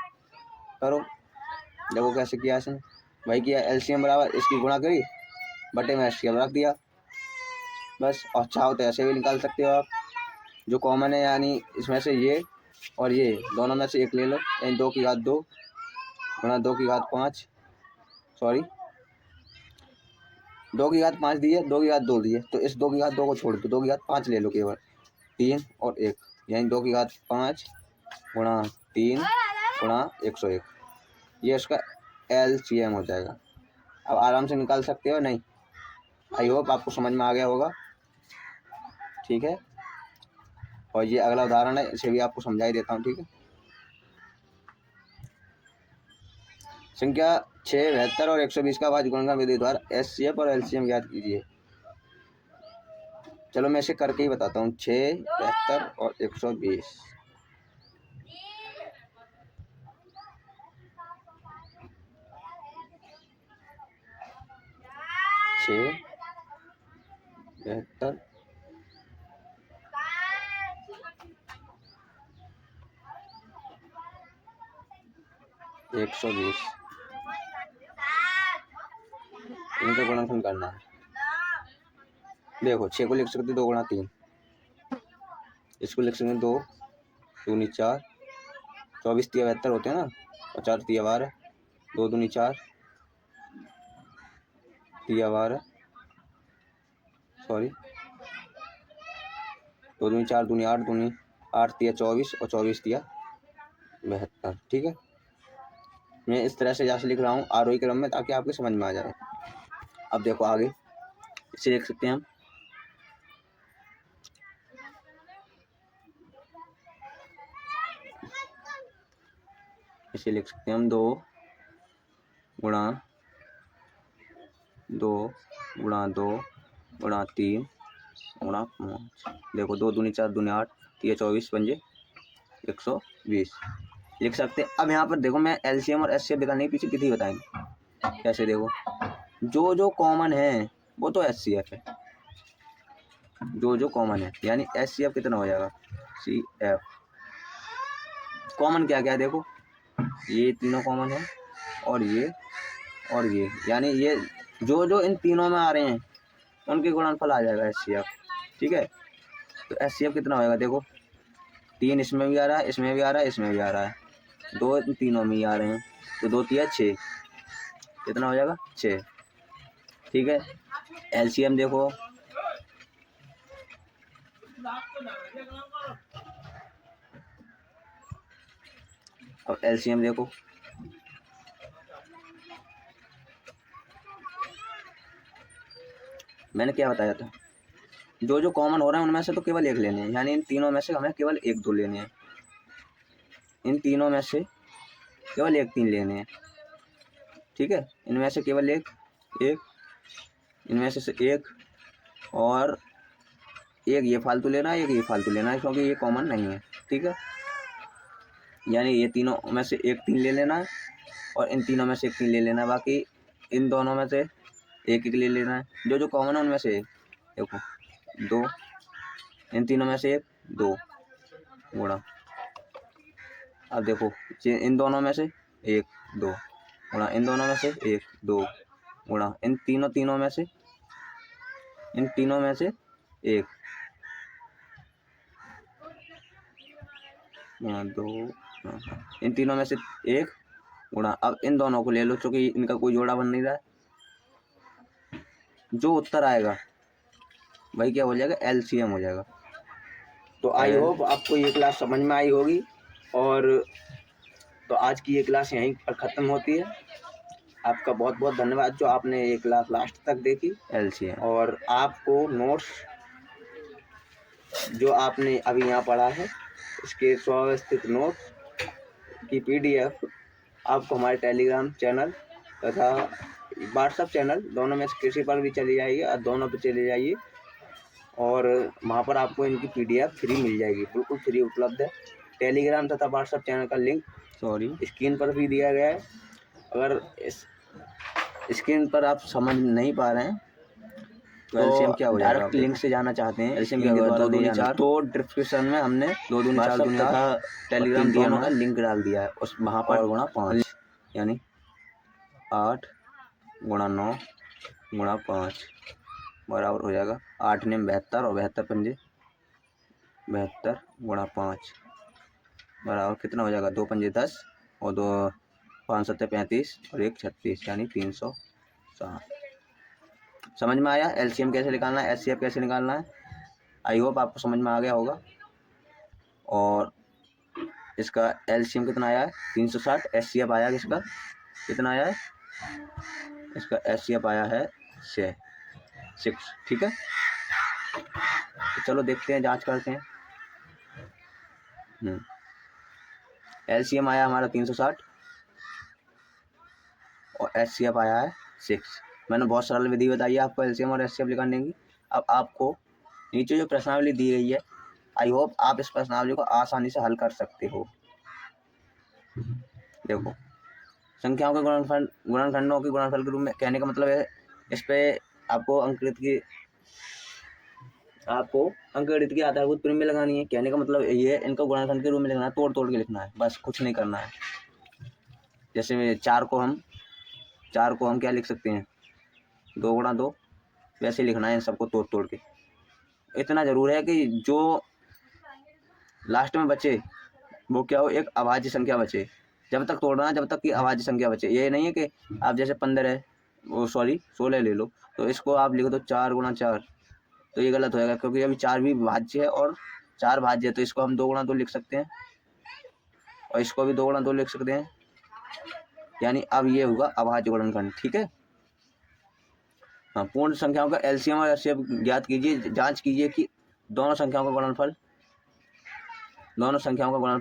करो, देखो कैसे किया इसने। भाई किया एलसीएम बराबर इसकी गुणा करी, बटे में एलसीएम रख दिया बस। और चाहो तो ऐसे भी निकाल सकते हो आप, जो कॉमन है, यानी इसमें से ये और ये दोनों में से एक ले लो, यानी 2 की घात 2 गुणा 2 की घात 5, सॉरी 2 की घात 5 दी है, 2 की घात 2 दी है, तो इस 2 की घात 2 को छोड़ दो, 2 की घात 5 ले लो केवल, 3 और 1, यानी 2 की घात 5 गुणा 3 गुणा 101, ये इसका एलसीएम हो जाएगा। अब आराम से निकाल सकते हो नहीं। आई होप आपको समझ में आ गया होगा, ठीक है। और ये अगला उदाहरण है, इसे भी आपको समझा ही देता हूँ, ठीक है। संख्या 6, 72 और 120 का भाज्य गुणनखंड विधि द्वारा एचसीएफ और एलसीएम ज्ञात कीजिए। चलो मैं इसे करके ही बताता हूँ। 6, 72 और 120, 6, 72 120, इनका गुणनखंड करना है। देखो 6 को लिख सकते 2 गुणा 3, इसको लिख सकते 2 दूनी 4, 24 तिया 72 होते हैं ना, और 4 तिया 12, 2 दूनी 4 तिया 12, सॉरी 2 दूनी 4 दूनी 8 दूनी 8 तिया 24 और 24 तिया 72, ठीक है। मैं इस तरह से जैसे लिख रहा हूँ आरोही क्रम में, ताकि आपको समझ में आ जाए। अब देखो आगे इसे लिख सकते हैं हम, इसे लिख सकते हैं हम 2 गुणा 2 गुणा 2 गुणा 3 गुणा 5। देखो 2 दूनी 4 दूनी 8 तिया 24 पंजे 120 लिख सकते हैं। अब यहाँ पर देखो मैं एलसीएम और एचसीएफ निकालने के पीछे विधि बताएंगे कैसे। देखो जो कॉमन है वो तो एचसीएफ है, जो कॉमन है, यानी एचसीएफ कितना हो जाएगा, सीएफ। कॉमन क्या क्या है, देखो ये तीनों कॉमन है और ये, यानी ये जो इन तीनों में आ रहे हैं उनके गुणनफल आ जाएगा एचसीएफ, ठीक है। तो एचसीएफ कितना होएगा, देखो 3 इसमें भी आ रहा है, इसमें भी आ रहा है, इसमें भी आ रहा है, 2 इन तीनों में ही आ रहे हैं, तो 2 तिया 6, कितना हो जाएगा 6, ठीक है। एलसीएम देखो, अब एलसीएम देखो, मैंने क्या बताया था, जो कॉमन हो रहे हैं उनमें से तो केवल एक लेने हैं, यानी इन तीनों में से हमें केवल 1 2 लेने हैं, इन तीनों में से केवल 1 3 लेने हैं, ठीक है। इनमें से केवल एक, इनमें से एक, और एक ये फालतू लेना है, एक ये फालतू लेना है, क्योंकि ये कॉमन नहीं है, ठीक है। यानी ये तीनों में से 1 3 ले लेना है और इन तीनों में से 1 3 ले लेना है, बाकी इन दोनों में से 1 1 ले लेना है। जो कॉमन है उनमें से देखो 2, इन तीनों में से 1 2 गुणा, अब देखो इन दोनों में से 1 2 गुणा, इन दोनों में से 1 2 गुणा, इन तीनों में से 1 गुणा 2, इन तीनों में से 1 गुणा। अब इन दोनों को ले लो, क्योंकि इनका कोई जोड़ा बन नहीं रहा है, जो उत्तर आएगा वही क्या हो जाएगा, एलसीएम हो जाएगा। तो आई होप आपको ये क्लास समझ में आई होगी, और तो आज की ये क्लास यहीं पर ख़त्म होती है। आपका बहुत बहुत धन्यवाद जो आपने ये क्लास लास्ट तक देखी, एलसीएम। और आपको नोट्स जो आपने अभी यहाँ पढ़ा है उसके सुव्यवस्थित नोट्स की पीडीएफ आपको हमारे टेलीग्राम चैनल तथा व्हाट्सएप चैनल दोनों में से किसी पर भी चली जाइए, और दोनों पर चले जाइए, और वहाँ पर आपको इनकी पीडीएफ फ्री मिल जाएगी, बिल्कुल फ्री उपलब्ध है। टेलीग्राम तथा व्हाट्सएप चैनल का लिंक स्क्रीन पर भी दिया गया है। अगर इस स्क्रीन पर आप समझ नहीं पा रहे हैं तो एलसीएम क्या हो जाएगा? डायरेक्ट लिंक से जाना चाहते हैं एलसीएम क्या होगा? 2 दूनी 4। तो डिस्क्रिप्शन में हमने 2 दूनी 4 तथा टेलीग्राम दोनों का लिंक डाल दिया है, उस वहाँ पर गुणा 5 यानी 8 गुणा 9 गुणा 5 बराबर हो जाएगा 8 ने 72 और 72 पंजे 72 गुणा 5 बराबर कितना हो जाएगा? 2 पंजे 10 और 2 5 7 35 और 1 36 यानी 360। समझ में आया एलसीएम कैसे निकालना है, एचसीएफ कैसे निकालना है? आई होप आपको समझ में आ गया होगा। और इसका एलसीएम कितना आया है? 360। एचसीएफ आया किसका कितना आया है? इसका एचसीएफ आया है 6। ठीक है, तो चलो देखते हैं, जांच करते हैं। एलसीएम आया हमारा 360 और एचसीएफ आया है 6। मैंने बहुत सरल विधि बताई है आपको एलसीएम और एचसीएफ निकालने की। अब आपको नीचे जो प्रश्नावली दी गई है, आई होप आप इस प्रश्नावली को आसानी से हल कर सकते हो। देखो, संख्याओं के गुणनखंडों के गुणनफल के रूप में, कहने का मतलब है इस पे आपको अंकगणित की आधारभूत प्रमेय लगानी है। कहने का मतलब ये इनका गुणनखंड के रूप में लिखना है, तोड़ तोड़ के लिखना है, बस कुछ नहीं करना है। जैसे 4 को हम क्या लिख सकते हैं? 2 गुणा 2, वैसे लिखना है इन सबको तोड़ तोड़ के। इतना जरूर है कि जो लास्ट में बचे वो क्या हो? एक अभाज्य संख्या बचे। जब तक तोड़ना, जब तक कि अभाज्य संख्या बचे। ये नहीं है कि आप जैसे 15 है, 16 ले लो, तो इसको आप लिख दो 4 गुणा 4, तो ये गलत हो जाएगा, क्योंकि अभी 4 भी भाज्य है और 4 भाज्य है, तो इसको हम 2 गुणा 2 लिख सकते हैं और इसको भी 2 गुणा 2 लिख सकते हैं, यानी अब ये होगा अभाज्य गुणनखंड। ठीक है, हाँ। पूर्ण संख्याओं का एलसीएम और एचसीएफ ज्ञात कीजिए। जांच कीजिए कि दोनों संख्याओं का गुणनफल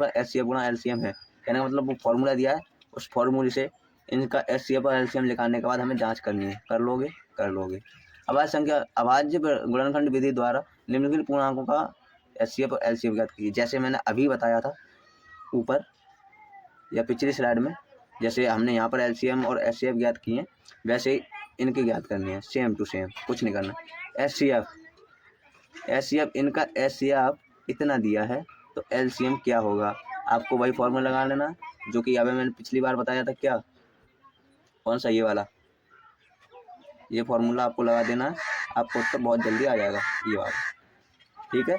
एचसीएफ गुणा एलसीएम है। कहने का मतलब वो फॉर्मूला दिया है, उस फॉर्मूले से इनका एचसीएफ और एलसीएम निकालने के बाद हमें जांच करनी है। कर लोगे? अभाज्य गुणनखंड विधि द्वारा निम्नलिखित पूर्णांकों का एचसीएफ और एलसीएम ज्ञात कीजिए। जैसे मैंने अभी बताया था ऊपर या पिछली स्लाइड में, जैसे हमने यहाँ पर एलसीएम और एचसीएफ ज्ञात किए हैं, वैसे ही इनके ज्ञात करनी है, सेम टू सेम, कुछ नहीं करना। एचसीएफ इनका एचसीएफ इतना दिया है, तो एलसीएम क्या होगा? आपको वही फॉर्मूला लगा लेना जो कि अभी मैंने पिछली बार बताया था। क्या? कौन सा? ये वाला। ये फॉर्मूला आपको लगा देना है, आपको उत्तर बहुत जल्दी आ जाएगा, ये वाला। ठीक है,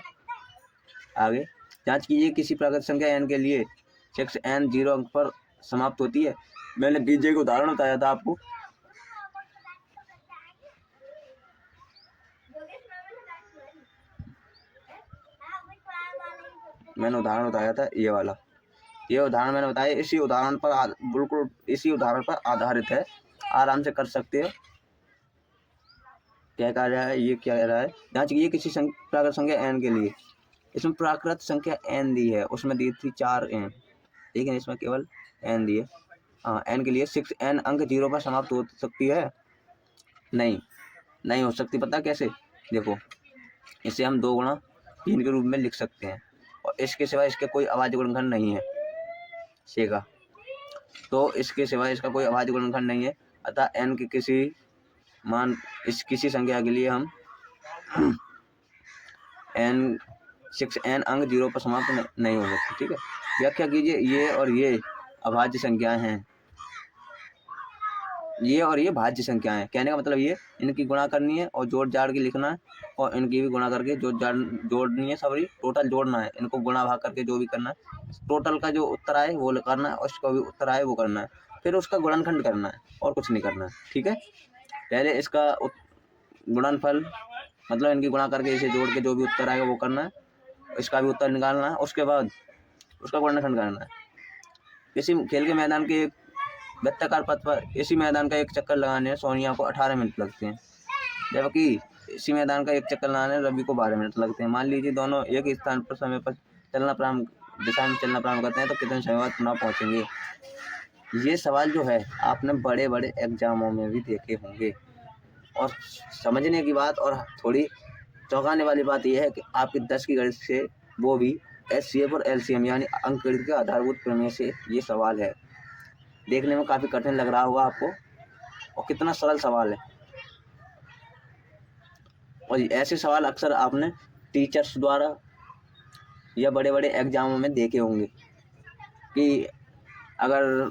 आगे जांच कीजिए किसी प्राकृत संख्या n के लिए 6n 0 अंक पर समाप्त होती है। मैंने बीजे का उदाहरण बताया था आपको। मैंने उदाहरण बताया था ये वाला, ये उदाहरण मैंने बताया, इसी उदाहरण पर बिल्कुल इसी उदाहरण पर आधारित है, आराम से कर सकते हो। क्या कह रहा है? ये क्या कह रहा है? जांच कीजिए किसी प्राकृत संख्या n के लिए, इसमें प्राकृत संख्या n दी है, उसमें दी थी 4n, लेकिन इसमें केवल n दी है। हाँ, n के लिए 6n अंक 0 पर समाप्त हो सकती है? नहीं हो सकती। पता कैसे? देखो, इसे हम 2 गुणा 3 के रूप में लिख सकते हैं और इसके सिवा इसके कोई अभाज्य गुणनखंड नहीं है। सेगा, तो इसके सिवा इसका कोई अभाज्य गुणनखंड नहीं है, अतः n के किसी संख्या के लिए हम 6n अंक 0 पर समाप्त नहीं हो सकती। ठीक है, व्याख्या कीजिए ये और ये अभाज्य संख्याएं हैं, ये और ये भाज्य संख्याएं हैं। कहने का मतलब ये इनकी गुणा करनी है और जोड़ जाड़ के लिखना है, और इनकी भी गुणा करके जोड़नी है, सॉरी टोटल जोड़ना है, इनको गुणा भाग करके जो भी करना है, टोटल का जो उत्तर आए वो करना है और इसका भी उत्तर आए वो करना है, फिर उसका गुणनखंड करना है और कुछ नहीं करना है। ठीक है, पहले इसका गुणनफल मतलब इनकी गुणा करके इसे जोड़ के जो भी उत्तर आएगा वो करना है, इसका भी उत्तर निकालना है, उसके बाद उसका गुणनखंड करना है। किसी खेल के मैदान के वृत्ताकार पथ पर इसी मैदान का एक चक्कर लगाने सोनिया को 18 मिनट लगते हैं, जबकि इसी मैदान का एक चक्कर लगाने रवि को 12 मिनट लगते हैं। मान लीजिए दोनों एक स्थान पर समय पर दिशा में चलना प्रारंभ करते हैं, तो कितने समय बाद पुनः पहुंचेंगे? ये सवाल जो है आपने बड़े बड़े एग्जामों में भी देखे होंगे, और समझने की बात और थोड़ी चौंकाने वाली बात यह है कि आपके 10 की गणित से वो भी एचसीएफ और एलसीएम यानी अंकगणित के आधारभूत प्रमेय से ये सवाल है। देखने में काफ़ी कठिन लग रहा होगा आपको, और कितना सरल सवाल है। और ऐसे सवाल अक्सर आपने टीचर्स द्वारा या बड़े बड़े एग्जामों में देखे होंगे कि अगर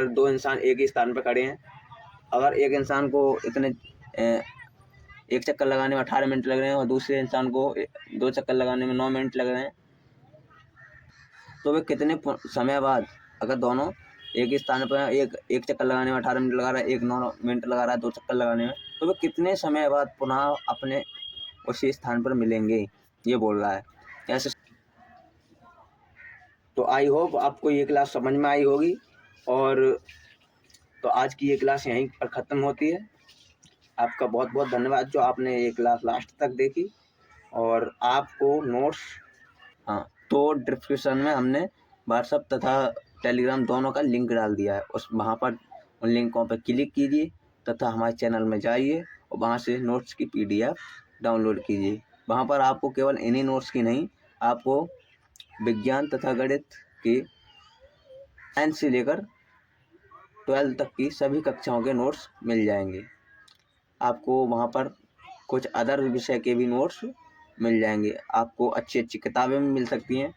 दो इंसान एक ही स्थान पर खड़े हैं, अगर एक इंसान को एक चक्कर लगाने में 18 मिनट लग रहे हैं और दूसरे इंसान को 2 चक्कर लगाने में 9 मिनट लग रहे हैं, तो वे कितने समय बाद, अगर दोनों एक ही स्थान पर एक चक्कर लगाने में 18 मिनट लगा रहा है, एक 9 मिनट लगा रहा है 2 चक्कर लगाने में, तो वे कितने समय बाद पुनः अपने उसी स्थान पर मिलेंगे, ये बोल रहा है ऐसे। तो आई होप आपको ये क्लास समझ में आई होगी। और तो आज की ये क्लास यहीं पर ख़त्म होती है। आपका बहुत बहुत धन्यवाद जो आपने ये क्लास लास्ट तक देखी। और आपको नोट्स, हाँ, तो डिस्क्रिप्शन में हमने व्हाट्सएप तथा टेलीग्राम दोनों का लिंक डाल दिया है, वहाँ पर उन लिंकों पर क्लिक कीजिए तथा हमारे चैनल में जाइए और वहाँ से नोट्स की PDF डाउनलोड कीजिए। वहाँ पर आपको केवल इन्हीं नोट्स की नहीं, आपको विज्ञान तथा गणित की 9 से लेकर 12 तक की सभी कक्षाओं के नोट्स मिल जाएंगे। आपको वहाँ पर कुछ अदर विषय के भी नोट्स मिल जाएंगे। आपको अच्छी अच्छी किताबें भी मिल सकती हैं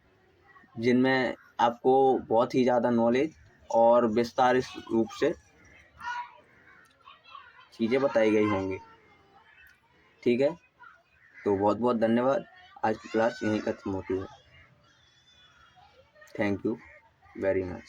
जिनमें आपको बहुत ही ज़्यादा नॉलेज और विस्तारित रूप से चीज़ें बताई गई होंगी। ठीक है, तो बहुत बहुत धन्यवाद। आज की क्लास यहीं खत्म होती है। Thank you very much.